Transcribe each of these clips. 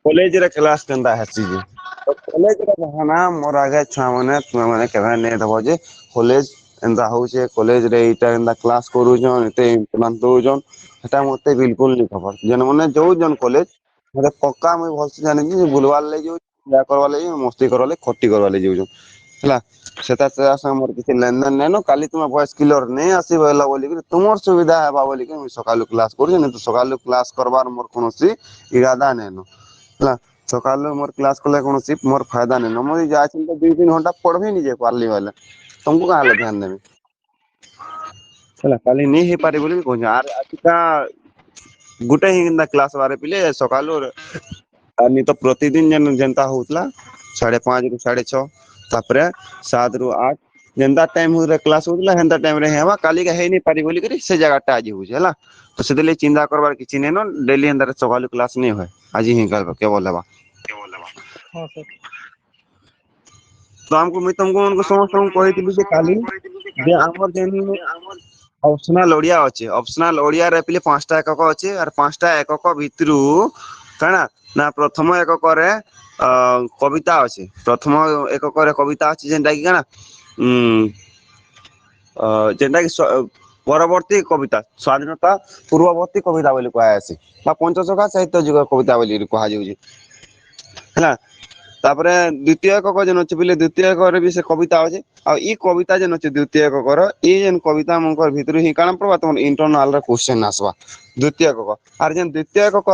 College रे class केंदा हेसी जे तो college रे कहना मोर आगे छुआ माने तुम माने केबे ने दबो जे कॉलेज एंदा होचे कॉलेज रे इटा एंदा क्लास करू जन एते इम्प्लांट दो जन सेटा मते बिल्कुल नहीं खबर जन माने जो जन कॉलेज मते पक्का मुई भलसे जानि जे बुलवार ले जो या करवा ले मस्ती करवा ले खट्टी करवा ले जो हला सेता से मोर किसी लेन देन नै न काली तुम वॉइस क्लियर नहीं आसी बोला बोली कि तुमर सुविधा हेबा बोली कि सकालु क्लास करू नहीं तो सकालु क्लास करबार मोर कोनोसी इरादा नै न हला सकालु मोर क्लास कले कोनोसी मोर फायदा नै न मोर जा छिन तो 2-3 घंटा पढ़बे नहीं जे पारली वाले तुमको कहां ले ध्यान देबे हला काली नहीं हे पारे बोली को यार आजिका गुटे ही क्लास बारे पिले सकालु नहीं तो प्रतिदिन जन जनता होतला 5:30 रु 6:30 तापरे 7 रु 8 जेंता टाइम हो क्लास होतला हेंता टाइम रे हेवा काली का हे नहीं पारी बोली करी से जगह टा आज होजे हला तो सेदले चिंता करबार किछि नै न डेली अंदर सकालु क्लास नहीं होय आज ही कर केवल लेबा हां सर तो हमको मैं तुमको उनको समस्त कहि दिली जे काली जे हमर जेन ऑप्शनल ओडिया अछि ऑप्शनल ओडिया रे पिले 5टा एकक अछि और 5टा एकक भितरु काना ना प्रथम एकक रे कविता अछि प्रथम एकक रे कविता अछि जेंटा कि काना जेंटा कि परवर्ती कविता स्वाधीनता पूर्ववर्ती कविता बोली कहा आसी बा पंचशखा साहित्य जुग कविता बोली कहा जाउजी हैला तापरे द्वितीय एकक जेन अछि बिले द्वितीय एकक रे भी से कविता अछि आ ई कविता जेन अछि द्वितीय एकक रो ई जेन कविता मंकर भितरु ही काना प्रबा तुम इंटरनल रे क्वेश्चन आसबा द्वितीय एकक आर जेन द्वितीय एकक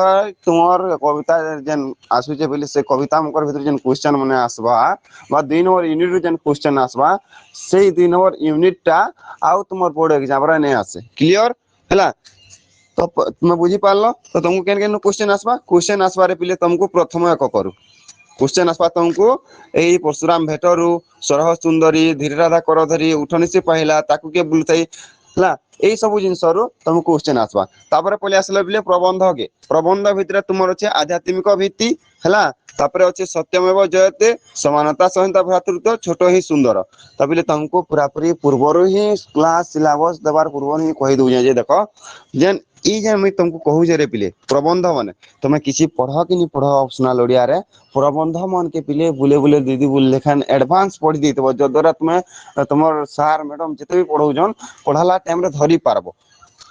तुमर कविता जेन आसुचे बिले से कविता मंकर भितरु जेन क्वेश्चन माने आसबा बा 2 नंबर यूनिट रे जेन क्वेश्चन आसबा से 2 नंबर यूनिट टा आउ तुमर बोर्ड एग्जाम रे नहीं आसे क्लियर हैला तो तुम बुझी पारलो तो तुमको केन केन क्वेश्चन आसबा क्वेश्चन आसबा रे पिले तुमको प्रथम एकक करू क्वेश्चन आसबा तुमको एई परशुराम भेटरू सरह सुंदरी धीरे राधा करधरी उठनी से पहला ताकू के बुलथई हला एई सब जिंस रु तुमको क्वेश्चन आसबा तापरे पले आसले बिले प्रबंध भितरे तुमर अछि आध्यात्मिक भित्ति हला तापरे अछि सत्यमेव जयते समानता सहिता भ्रातृत्व छोट ही सुंदर तबिले तुमको पूरा पूरी पूर्वरु ही क्लास सिलेबस देबार पूर्व ही कहि दउ जे देखो जेन ई जे मैं तुमको कहू जे रे पिले प्रबंध माने तुम किसी पढ़ कि नहीं पढ़ ऑप्शनल ओडिया रे प्रबंध मन के पिले बुले बुले दीदी बुल लेखन एडवांस पढ़ देतबो जो द्वारा तुम तुमर सर मैडम जते भी पढ़ौजन पढ़ाला टाइम रे धरी पारबो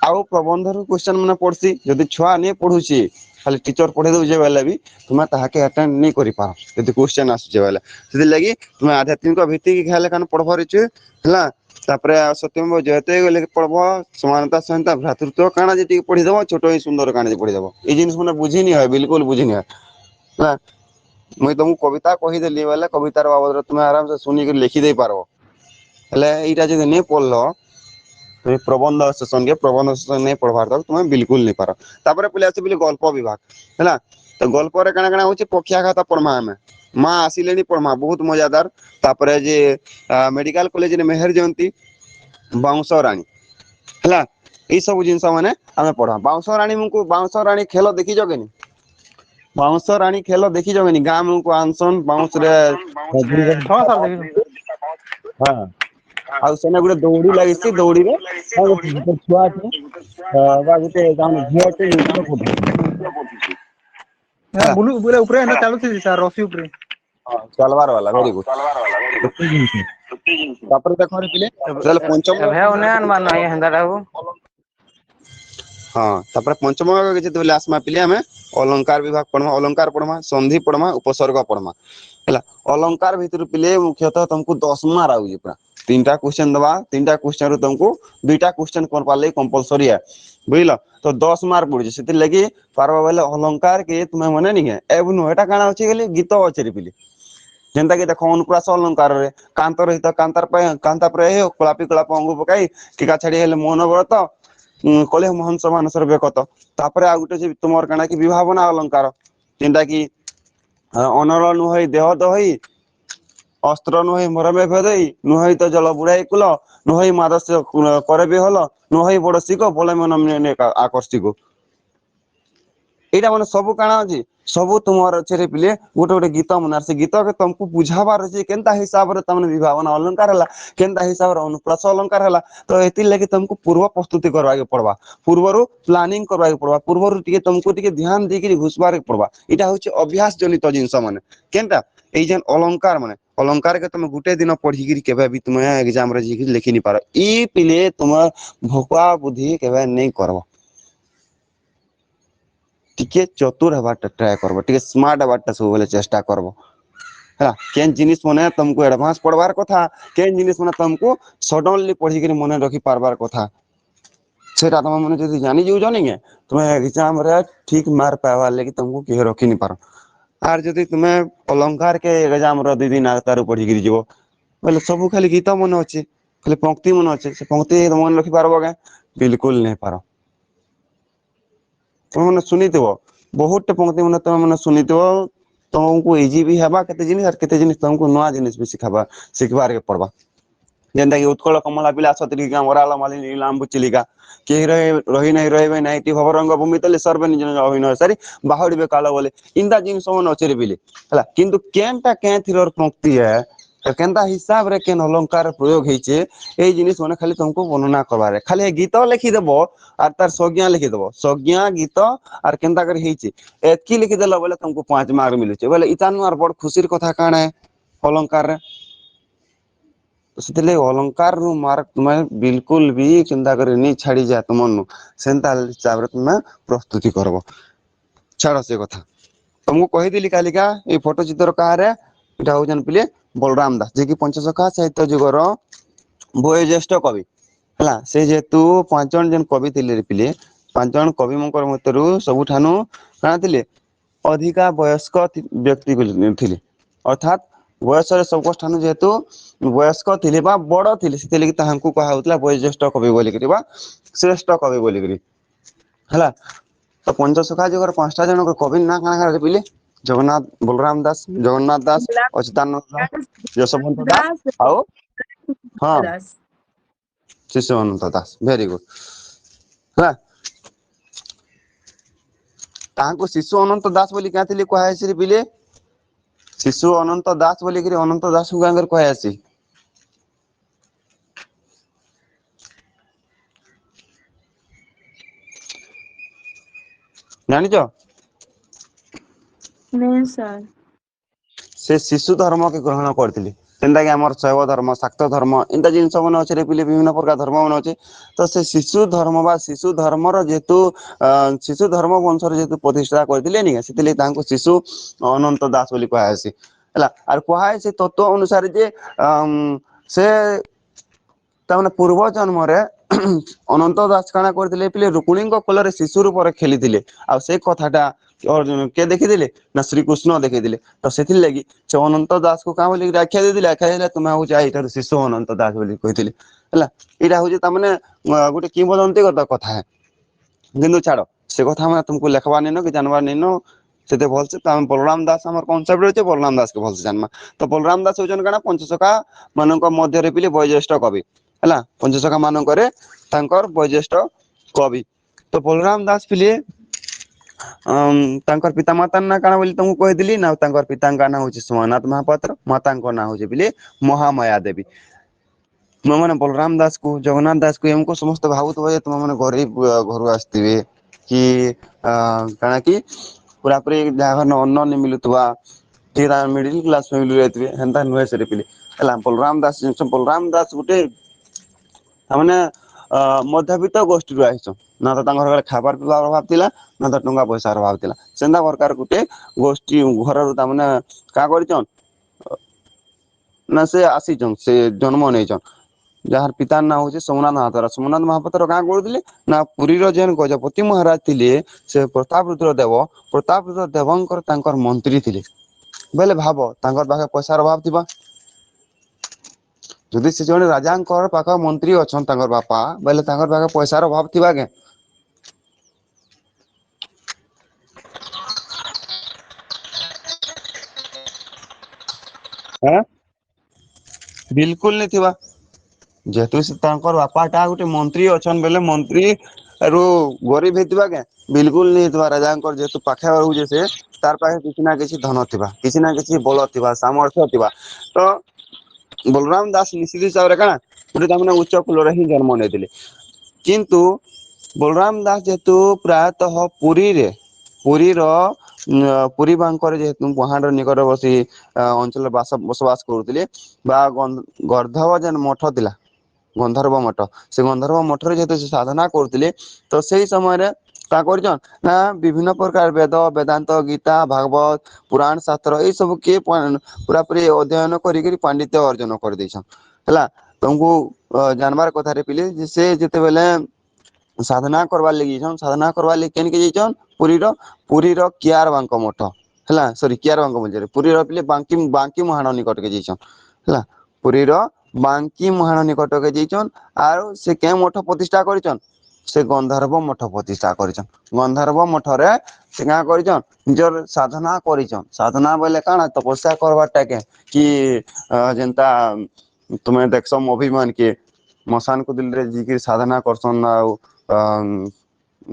आउ प्रबंध रु क्वेश्चन माने पढ़सी जदि छुआ नहीं पढ़ुची खाली टीचर पढ़े दउ जे बेले भी तुम ताहाके अटेंड नहीं करि पार जदि क्वेश्चन आसु बेले सेति लागि तुम आध्यात्मिक भित्ति के ख्याल कान पढ़बर अछि हला तापरे सत्यम जयते गले पढ़बो समानता सहिता भ्रातृत्व काना जे पढ़ी दबो छोट ही सुंदर काना जे पढ़ी दबो ई जिनिस माने बुझी नहीं है बिल्कुल बुझी नहीं है मुई तुमको कविता कहि देली वाला कवितार बाबद तुम आराम से सुनी के लिखि दे पारो हले एटा जे नहीं पढ़लो तुम प्रबंध सेशन के प्रबंध सेशन नहीं पढ़बार तक तुम बिल्कुल नहीं पारो तापरे पले आसे बिले गल्प विभाग हैला तो गल्प रे काना काना होची पक्षाघात परमा हमें मां आसिलेनी परमा बहुत मजादार तापरे जे मेडिकल कॉलेज रे मेहर जयंती बाउंस रानी हैला ई सब जिंस माने हमें पढ़ा बाउंस रानी मुको बाउंस रानी खेल देखि जगेनी बाउंस रानी खेल देखि जगेनी गाम को आंसन बाउंस रे हां सर देखि हां आ सेने गुटे दौड़ी लागिसी दौड़ी रे गुटे छुआ छै बा गुटे गाम झियो छै यूट्यूब पढु ना बुलु बुले ऊपर एंदा चालू थी सर रसी ऊपर हां तलवार वाला वेरी गुड तापर देखो रे पिले चल पंचम भे ओने अनमान नहीं हंदा रहू हां तापर पंचम के जे दोले आसमा पिले हमें अलंकार विभाग पढमा अलंकार पढमा संधि पढमा उपसर्ग पढमा हला अलंकार भितर पिले मुख्यतः तुमको 10 मार आउ पूरा तीनटा क्वेश्चन दबा तीनटा क्वेश्चन रु तुमको दुईटा क्वेश्चन कर पाले कंपलसरी है बुझिलो तो 10 मार्क पड़ जे सेति लागि पारबा बेले अलंकार के तुमे मने नहीं है एबनु एटा काना होची गेली गीत अछि रे पिले जेंता कि देखो अनुप्रास अलंकार रे कांत रहित कांतार पे कांता प्रे हे कलापी कलाप अंगु पकाई टीका छाडी हेले मोहन व्रत कले मोहन समान सर बेकत तापरे आ गुटे जे तुमर काना कि विभावना अलंकार जेंता कि अनर नुहई देह दहई अस्त्र नुहई मरमे भेदई नुहई तो जल बुढ़ाई कुल नुहई मादस्य करे बेहल नुहई बड़ सिक बले मन आकर्षिक एटा माने सब काना अछि सब तुमर अच्छे रे पिले गोटे गोटे गीत मन से गीत के तुमको बुझाबार अछि केनता हिसाब रे तमने विभावना अलंकार हला केनता हिसाब रे अनुप्रास अलंकार हला तो एति लागि तुमको पूर्व प्रस्तुति करबा के पड़बा पूर्वरु प्लानिंग करबा के पड़बा पूर्वरु टिके तुमको टिके ध्यान देकि घुसबार के पड़बा इटा होछि अभ्यास जनित जिंस माने केनता ए जेन अलंकार माने अलंकार के तुम गुटे दिन पढ़ी केबे भी तुम एग्जाम रे जी लिखि नि पारो ई पिले तुम भोका बुद्धि केबे नहीं करबो टिके चतुर हबाटा ट्राई करबो टिके स्मार्ट हबाटा सब बेले चेष्टा करबो है केन जिनिस माने तुमको एडवांस पढ़वार कथा केन जिनिस माने तुमको सडनली पढ़ी के मने रखि पारबार कथा सेटा तुम माने जदी जानि जो जानि के तुम एग्जाम रे ठीक मार पावा लेकि तुमको के रखि नि पारो आर जदी तुम अलंकार के एग्जाम रो दी दिन तार पढ़ी के जीवो बोले सब खाली गीत मन अछि खाली पंक्ति मन अछि से पंक्ति मन रखि पारबो के बिल्कुल नहीं पारो तुम सुनिथिबो बहुत पंक्ति मन तुम सुनिथिबो तुमको इजी भी हबा केते जिनिस तुमको नया जिनिस भी सिखबार के पड़बा जेनता कि उत्कल कमला विलास त्रिका वराल मालिनी नीलांबु चिलिका के रही नहीं रहे नहीं भवरंग भूमि तले सर्व निज निज अभिनय सारी बाहुड़ी काल बोले इंदा जिनस मन अच्छे बिले है किंतु केनटा के थिर पंक्ति है तो केनता हिसाब रे केन अलंकार प्रयोग होइछे ए जिनिस माने खाली तुमको वर्णना करबारे खाली गीत लिखि देबो आर तार संज्ञा लिखि देबो संज्ञा गीत आर केनता कर होइछे एतकी लिखि देला बोले तुमको 5 मार्क मिलुछे बोले इतानु आर बड़ खुशीर कथा काना है अलंकार रे सेतले अलंकार रु मार्क तुम बिल्कुल भी चिंता करे नहीं छाड़ी जा तुमनु सेंता हिसाब रे तुम प्रस्तुति करबो छाड़ से कथा तुमको कहि दिली कालिका ए फोटो चित्र कारे इटा हो जन पिले बलराम दास जे कि पंचसखा साहित्य जुगर वयोज्येष्ठ कवि हला से जेतु 5 जन जन कवि थिले पिले 5 जन कवि मंकर मतरु सबुठानु काना थिले अधिका वयस्क व्यक्ति थिले अर्थात वयस रे सब ठानु जेतु वयस्क थिले बा बड़ थिले सेते लगी ताहांकु कहा होतला वयोज्येष्ठ कवि बोली करी बा श्रेष्ठ कवि बोली करी हला तो पंचसखा जुगर 5टा जन कवि ना काना पिले जगन्नाथ बलराम दास जगन्नाथ दास अच्युतानंद दास यशवंत दास आओ हाँ दास शिशु अनंत दास वेरी गुड है ताहांको शिशु अनंत दास बोली क्या थिले कहा है पिले शिशु अनंत दास बोली करी अनंत दास को गांगर कहा है जानिच नहीं सर से शिशु धर्म के ग्रहण करथिले जेनता कि हमर शैव धर्म शाक्त धर्म इंता जिनस मन अच्छे पिले विभिन्न प्रकार धर्म मन अच्छे तो से शिशु धर्म बा शिशु धर्म जेतु शिशु धर्म वंश जेतु प्रतिष्ठा करथिले नि सेतले तांको शिशु अनंत दास बोली कहा है हला आर कहा है से तत्व अनुसार जे से तामने पूर्व जन्म रे अनंत दास काना करथिले पिले रुक्मिणी कोल रे शिशु रूप रे खेलिथिले आ से कथाटा अर्जुन के देखिथिले ना श्री कृष्ण देखिथिले तो सेथिल लगी से अनंत दास को का बोली आख्या देथिले आख्या देला तुम हो जाई तर शिशु अनंत दास बोली कहिथिले हला इरा हो जे तामने गुटे किंवदंती कथा है किंतु छाड़ से कथा मैं तुमको लिखवा नहीं कि जानवा नहीं सेते भल से बलराम दास हमर कॉन्सेप्ट रहते बलराम दास के भल से जानमा तो बलराम दास होजन काना पंचसखा मानक मध्य रे पिले वयोज्येष्ठ कवि हला पंचसखा मानक रे तांकर वयोज्येष्ठ कवि तो बलराम दास पिले तांकर पिता माता ना काना बोली तुमको कहि दिली ना तांकर पिता ना होची सोमनाथ महापात्र माता ना होची पिले महामाया देवी तुम मैंने बलराम दास को जगन्नाथ दास को एमको समस्त भावुत हो तुम मैंने गरीब घर आसथिबे कि काना कि पूरा पूरी जहाँ घर अन्न नहीं मिलुवा मिडिल क्लास फैमिली रहते हेन्ता नुहे से पिले है बलराम दास गुटे तामने मध्यवित्त गोष्ठी रू आइस ना तो घर खाबार पीबार अभाव थिला ना तो टंका पैसा अभाव थिला सेंता प्रकार गुटे गोष्ठी घर तामने का करछन ना से आसीचन से जन्म नहींचन जार पितार ना हूँ सोमनाथ महापात्र क्या करते ना पुरी जेन गजपति महाराज थे से प्रताप रुद्र देवंकर मंत्री थे बोले भाव पाखे पैसार अभाव थी जदि से जन राजा पाख मंत्री अच्छा बापा बोले पाखे पैसार अभाव थी के बिल्कुल नहीं थी जेहेतु से बापाटा गोटे मंत्री अच्छा बेले मंत्री ଆରୁ ଗରିବ ହେଇଥିବା କେ ବିଲକୁଲ नहीं ହେଇଥିବା ରାଜାଙ୍କର ଯେହେତୁ ପାଖେ ରହୁଛେ ସେ ତାର ପାଖେ କିଛି ନା କିଛି ଧନ ଥିବା କିଛି ନା କିଛି ବଳ ଥିବା ସାମର୍ଥ୍ୟ ଥିବା ତ ବଳରାମ ଦାସ ନିଶ୍ଚିତ ହିସାବରେ କାଣା ଗୋଟେ ତାମାନେ ଉଚ୍ଚ କୁଳରେ ହିଁ ଜନ୍ମ ନେଇଥିଲେ କିନ୍ତୁ ବଳରାମ ଦାସ ଯେହେତୁ ପ୍ରାୟତଃ ପୁରୀର ପୁରୀ ବାଙ୍କରେ ଯେହେତୁ ପାହାଡ ନିକଟବର୍ତ୍ତୀ ଅଞ୍ଚଳରେ ବସବାସ କରୁଥିଲେ ବା ଗର୍ଦ୍ଧବ ଯେନ ମଠ ଥିଲା ଗନ୍ଧର୍ବ ମଠ ସେ ଗନ୍ଧର୍ବ ମଠରେ ଯେହେତୁ ସେ ସାଧନା କରୁଥିଲେ ତ ସେଇ ସମୟରେ କା କରିଛନ୍ ନା ବିଭିନ୍ନ ପ୍ରକାର ବେଦ ବେଦାନ୍ତ ଗୀତା ଭାଗବତ ପୁରାଣ ଶାସ୍ତ୍ର ଏଇ ସବୁ କିଏ ପୁରାପୁରି ଅଧ୍ୟୟନ କରିକିରି ପାଣ୍ଡିତ୍ୟ ଅର୍ଜନ କରିଦେଇଛନ୍ ହେଲା ତମକୁ ଜାଣବାର କଥାରେ ପିଲେ ଯେ ସେ ଯେତେବେଳେ ସାଧନା କରବାର ଲାଗି ଯାଇଛନ୍ ସାଧନା କରବାର ଲାଗି କେନକେ ଯାଇଛନ୍ ପୁରୀର କିଆର ବାଙ୍କ ମଠ ହେଲା ସରି କିଆର ବାଙ୍କ ମଝିରେ ପୁରୀର ପିଲେ ବାଙ୍କି ମୁହାଣ ନିକଟକେ ଯାଇଛନ୍ ହେଲା ପୁରୀର ବାଙ୍କି ମୁହାଣ ନିକଟକେ ଯାଇଛନ୍ ଆଉ ସେ କେଉଁ ମଠ ପ୍ରତିଷ୍ଠା କରିଛନ୍ ସେ ଗନ୍ଧର୍ବ ମଠ ପ୍ରତିଷ୍ଠା କରିଛନ୍ ଗନ୍ଧର୍ବ ମଠରେ ସେ କାଁ କରିଛନ୍ ନିଜର ସାଧନା କରିଛନ୍ ସାଧନା ବୋଇଲେ କାଣା ତପସ୍ୟା କରବାରଟା କେ କି ଯେନ୍ତା ତୁମେ ଦେଖସ ଅଭିମାନ କି ମଶାନ କୁଦିଲରେ ଯାଇକିରି ସାଧନା କରସନ୍ ଆଉ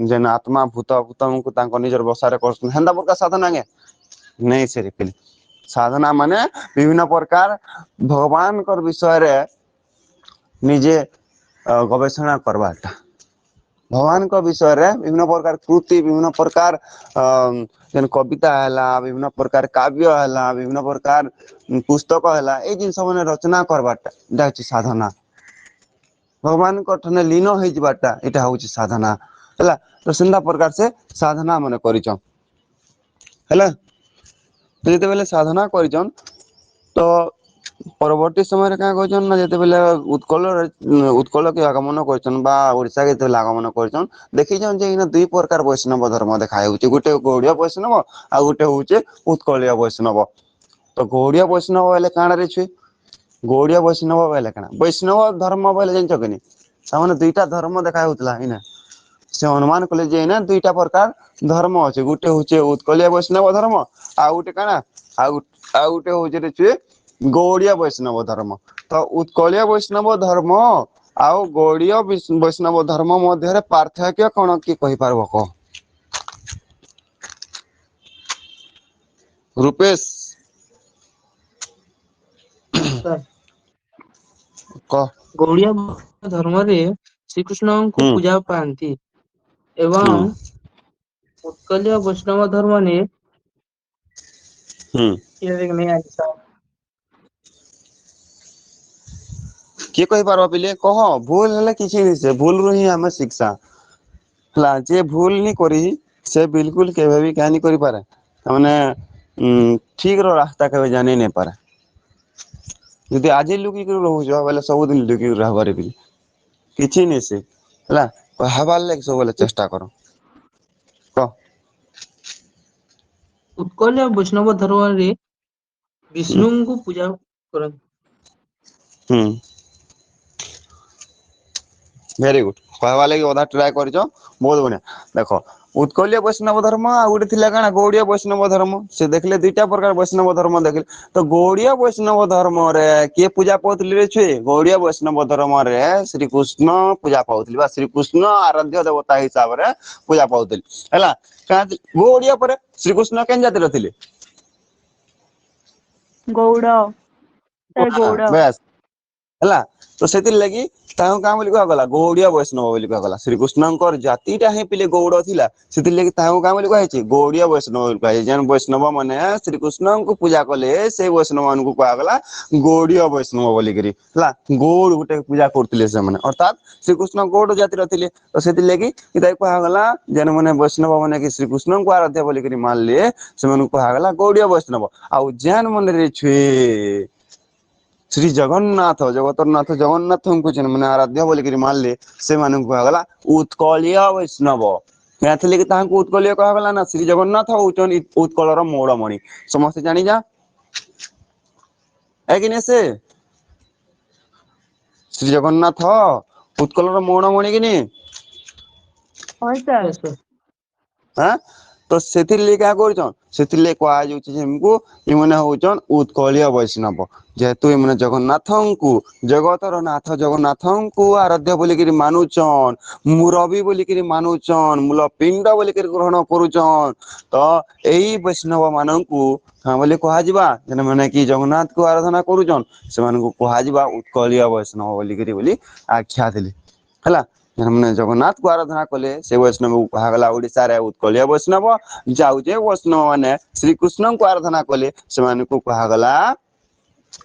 ଯେନ ଆତ୍ମା ଭୂତଙ୍କୁ ତାଙ୍କ ନିଜର ବସାରେ କରୁଛନ୍ତି ହେନ୍ତା ପ୍ରକାର ସାଧନା ଆଜ୍ଞା ନେଇ ସେ ସାଧନା ମାନେ ବିଭିନ୍ନ ପ୍ରକାର ଭଗବାନଙ୍କର ବିଷୟରେ ନିଜେ ଗବେଷଣା କରବାଟା ଭଗବାନଙ୍କ ବିଷୟରେ ବିଭିନ୍ନ ପ୍ରକାର କୃତି ବିଭିନ୍ନ ପ୍ରକାର ଯେନ କବିତା ହେଲା ବିଭିନ୍ନ ପ୍ରକାର କାବ୍ୟ ହେଲା ବିଭିନ୍ନ ପ୍ରକାର ପୁସ୍ତକ ହେଲା ଏଇ ଜିନିଷ ମାନେ ରଚନା କରବାରଟା ଏଇଟା ହଉଛି ସାଧନା ଭଗବାନଙ୍କ ଠନେ ଲୀନ ହେଇଯିବାରଟା ଏଇଟା ହଉଛି ସାଧନା ହେଲା ତ ସେନ୍ତା ପ୍ରକାର ସେ ସାଧନା ମାନେ କରିଛନ୍ ହେଲା ଯେତେବେଳେ ସାଧନା କରିଛନ୍ ତ ପରବର୍ତ୍ତୀ ସମୟରେ କାଁ କହିଛନ୍ ନା ଯେତେବେଳେ ଉତ୍କଳ କେ ଆଗମନ କରିଛନ୍ ବା ଓଡିଶା କେ ଯେତେବେଳେ ଆଗମନ କରିଛନ୍ ଦେଖିଛନ୍ ଯେ ଏଇନା ଦୁଇ ପ୍ରକାର ବୈଷ୍ଣବ ଧର୍ମ ଦେଖା ଯାଉଛି ଗୋଟେ ଗୌଡୀୟ ବୈଷ୍ଣବ ଆଉ ଗୋଟେ ହଉଛି ଉତ୍କଳୀୟ ବୈଷ୍ଣବ ତ ଗୌଡୀୟ ବୈଷ୍ଣବ ହେଲେ କାଣାରେ ଛୁଏ ଗୌଡୀୟ ବୈଷ୍ଣବ ବୋଇଲେ କାଣା ବୈଷ୍ଣବ ଧର୍ମ ବୋଇଲେ ଜାଣିଛ କି ସେମାନେ ଦୁଇଟା ଧର୍ମ ଦେଖା ଯାଉଥିଲା ଏଇନା ସେ ଅନୁମାନ କଲେ ଯେ ଏଇନା ଦୁଇଟା ପ୍ରକାର ଧର୍ମ ଅଛି ଗୋଟେ ହଉଛି ଉତ୍କଳୀୟ ବୈଷ୍ଣବ ଧର୍ମ ଆଉ ଗୋଟେ କାଣା ଆଉ ଗୋଟେ ହଉଛି ଗୌଡୀୟ ବୈଷ୍ଣବ ଧର୍ମ ତ ଉତ୍କଳୀୟ ବୈଷ୍ଣବ ଧର୍ମ ଆଉ ଗୌଡୀୟ ବୈଷ୍ଣବ ଧର୍ମ ମଧ୍ୟରେ ପାର୍ଥକ୍ୟ କଣ କିଏ କହିପାରିବ କହ ରୂପେଶ ସାର୍ କହ ଗୌଡୀୟ ଧର୍ମରେ ଶ୍ରୀକୃଷ୍ଣଙ୍କୁ ହୁଁ ପୂଜା ପାଆନ୍ତି ହୁଁ ଏବଂ ଉତ୍କଳୀୟ ବୈଷ୍ଣବ ଧର୍ମରେ ହୁଁ କିଏ କହିପାରିବ ପିଲେ କହ ଭୁଲ ହେଲେ କିଛି ନି ସେ ଭୁଲରୁୁ ହିଁ ଆମେ ଶିକ୍ଷା ହେଲା ଯିଏ ଭୁଲ ନି କରି ସେ ବିଲକୁଲ କେବେ ବି କାଁ କରିପାରେ ତାମାନେ ଠିକ ର ରାସ୍ତା କେବେ ଜାଣି ନାଇଁ ପାରେ ଯଦି ଆଜି ଲୁକିକି ରହୁଛ ବୋଇଲେ ସବୁଦିନ ଲୁକିକି ରହବାରି ବି କିଛି ନି ସେ ହେଲା ହେବାର ଲାଗି ସବୁବେଳେ ଚେଷ୍ଟା କର କହ ଉତ୍କଳୀୟ ବୈଷ୍ଣବ ଧର୍ମରେ ହୁଁ ବିଷ୍ଣୁଙ୍କୁ ପୂଜା କରନ୍ତି ହୁଁ ଭେରି ଗୁଡ କହିବା ଲାଗି ଅଧା ଟ୍ରାଏ କରିଛ ବହୁତ ବଢିଆ ଦେଖ ଉତ୍କଳୀୟ ବୈଷ୍ଣବ ଧର୍ମ ଆଉ ଗୋଟେ ଥିଲା କାଣା ଗୌଡୀୟ ବୈଷ୍ଣବ ଧର୍ମ ସେ ଦେଖିଲେ ଦିଟା ପ୍ରକାର ବୈଷ୍ଣବ ଧର୍ମ ଦେଖିଲେ ତ ଗୌଡୀୟ ବୈଷ୍ଣବ ଧର୍ମରେ କିଏ ପୂଜା ପାଉଥିଲେ ରେ ଛୁଏ ଗୌଡୀୟ ବୈଷ୍ଣବ ଧର୍ମରେ ଶ୍ରୀକୃଷ୍ଣ ପୂଜା ପାଉଥିଲେ ବା ଶ୍ରୀକୃଷ୍ଣ ଆରାଧ୍ୟ ଦେବତା ହିସାବରେ ପୂଜା ପାଉଥିଲେ ହେଲା ଗୌଡୀୟ ପରେ ଶ୍ରୀକୃଷ୍ଣ କେନ୍ ଜାତିର ଥିଲେ ଗୌଡ଼ ସାର୍ ଗୌଡ଼ ବେଶ ହେଲା ତ ସେଥିର ଲାଗି ତାଙ୍କୁ କାଁ ବୋଲି କୁହାଗଲା ଗୌଡୀୟ ବୈଷ୍ଣବ ବୋଲି କୁହାଗଲା ଶ୍ରୀକୃଷ୍ଣଙ୍କର ଜାତିଟା ହିଁ ପିଲେ ଗୌଡ ଥିଲା ସେଥିର୍ଲାଗି ତାଙ୍କୁ କାଁ ବୋଲି କୁହାଯାଇଛି ଗୌଡୀୟ ବୈଷ୍ଣବ ବୋଲି କୁହାଯାଇଛି ଯେନ୍ ବୈଷ୍ଣବ ମାନେ ଶ୍ରୀକୃଷ୍ଣଙ୍କୁ ପୂଜା କଲେ ସେଇ ବୈଷ୍ଣବ ମାନଙ୍କୁ କୁହାଗଲା ଗୌଡୀୟ ବୈଷ୍ଣବ ବୋଲିକିରି ହେଲା ଗୌଡ ଗୋଟେ ପୂଜା କରୁଥିଲେ ସେମାନେ ଅର୍ଥାତ ଶ୍ରୀକୃଷ୍ଣ ଗୌଡ ଜାତିର ଥିଲେ ତ ସେଥିର୍ଲାଗି ଏଟା କୁହାଗଲା ଯେନ୍ ମାନେ ବୈଷ୍ଣବ ମାନେ କି ଶ୍ରୀକୃଷ୍ଣଙ୍କୁ ଆରାଧ୍ୟ ବୋଲିକିରି ମାନିଲେ ସେମାନଙ୍କୁ କୁହାଗଲା ଗୌଡୀୟ ବୈଷ୍ଣବ ଆଉ ଯେନ୍ ମନରେ ଛୁଏ ଶ୍ରୀ ଜଗନ୍ନାଥ ଜଗତର ନାଥ ଜଗନ୍ନାଥଙ୍କୁ ଯେନ୍ ମାନେ ଆରାଧ୍ୟ ବୋଲିକିରି ମାନିଲେ ସେମାନଙ୍କୁ କୁହାଗଲା ଉତ୍କଳୀୟ ବୈଷ୍ଣବ ଏଥିଲାଗି ତାହାଙ୍କୁ ଉତ୍କଳୀୟ କୁହାଗଲା ନା ଶ୍ରୀ ଜଗନ୍ନାଥ ହଉଛନ୍ତି ଉତ୍କଳର ମୌଡମଣି ସମସ୍ତେ ଜାଣିଛ କି ନାଇଁ ସେ ଶ୍ରୀ ଜଗନ୍ନାଥ ଉତ୍କଳର ମୌଡମଣି କି ନି ହଁ ସାର୍ Yes, sir. ଆଁ ତ ସେଥିର ଲାଗି କାଁ କରୁଛନ୍ ସେଥିଲେ କୁହାଯାଉଛି ଯେମକୁ ଏମାନେ ହଉଛନ୍ ଉତ୍କଳୀୟ ବୈଷ୍ଣବ ଯେହେତୁ ଏମାନେ ଜଗନ୍ନାଥଙ୍କୁ ଜଗତର ନାଥ ଜଗନ୍ନାଥଙ୍କୁ ଆରାଧ୍ୟ ବୋଲିକିରି ମାନୁଛନ୍ ମୁରବୀ ବୋଲିକିରି ମାନୁଛନ୍ ମୂଳ ପିଣ୍ଡ ବୋଲିକିରି ଗ୍ରହଣ କରୁଛନ୍ ତ ଏଇ ବୈଷ୍ଣବ ମାନଙ୍କୁ ବୋଲି କୁହାଯିବା ଯେମାନେ କି ଜଗନ୍ନାଥଙ୍କୁ ଆରାଧନା କରୁଛନ୍ ସେମାନଙ୍କୁ କୁହାଯିବା ଉତ୍କଳୀୟ ବୈଷ୍ଣବ ବୋଲିକିରି ବୋଲି ଆଖ୍ୟା ଦେଲେ ହେଲା ମାନେ ଜଗନ୍ନାଥଙ୍କୁ ଆରାଧନା କଲେ ସେ ବୈଷ୍ଣବକୁ କୁହାଗଲା ଓଡିଶାରେ ଉତ୍କଳୀୟ ବୈଷ୍ଣବ ଯାଉ ଯେ ବୈଷ୍ଣବ ମାନେ ଶ୍ରୀକୃଷ୍ଣଙ୍କୁ ଆରାଧନା କଲେ ସେମାନଙ୍କୁ କୁହାଗଲା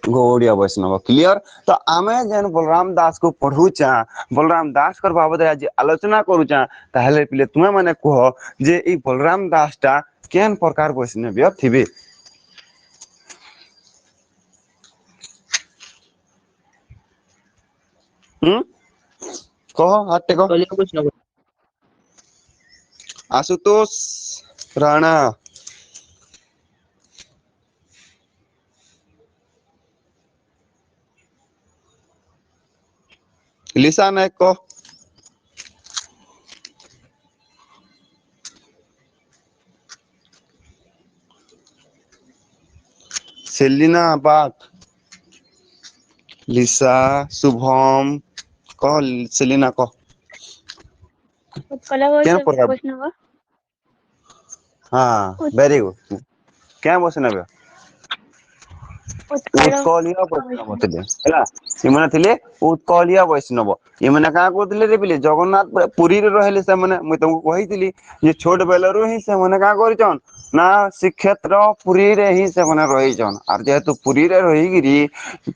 ଗୌଡୀୟ ବୈଷ୍ଣବ କ୍ଲିୟର ତ ଆମେ ଯେନ୍ ବଲରାମ ଦାସ କୁ ପଢୁଛା ବଲରାମ ଦାସଙ୍କର ବାବଦରେ ଆଜି ଆଲୋଚନା କରୁଛା ତାହେଲେ ପିଲେ ତୁମେ ମାନେ କୁହ ଯେ ଏଇ ବଲରାମ ଦାସ ଟା କେନ୍ ପ୍ରକାର ବୈଷ୍ଣବ୍ୟ ଥିବେ କହ ହାତ ଟେକ ଉତ୍କଳୀୟ ବୈଷ୍ଣବ ଆଶୁତୋଷ ରାଣା ଲିସା ନାୟକ କହ ସେଲିନା ବାଗ ଲିସା ଶୁଭମ କହ ସେଲିନା କହ ଉତ୍କଳ କେନ୍ ପ୍ରକାର ବୈଷ୍ଣବ ହଁ ଭେରି ଗୁଡ କେଁ ବୈଷ୍ଣବ ଉତ୍କଳ ଉତ୍କଳୀୟ ବୈଷ୍ଣବ ବୈଷ୍ଣବ ଥିଲେ ହେଲା ସେମାନେ ଥିଲେ ଉତ୍କଳୀୟ ବୈଷ୍ଣବ ଏମାନେ କାଁ କରୁଥିଲେ ରେ ପିଲେ ଜଗନ୍ନାଥ ପୁରୀରେ ରହିଲେ ସେମାନେ ମୁଇଁ ତମକୁ କହିଥିଲି ଯେ ଛୋଟ ବେଲରୁ ହିଁ ସେମାନେ କାଁ କରିଛନ୍ ନା ଶ୍ରୀକ୍ଷେତ୍ର ପୁରୀରେ ହିଁ ସେମାନେ ରହିଛନ୍ ଆର୍ ଯେହେତୁ ପୁରୀରେ ରହିକିରି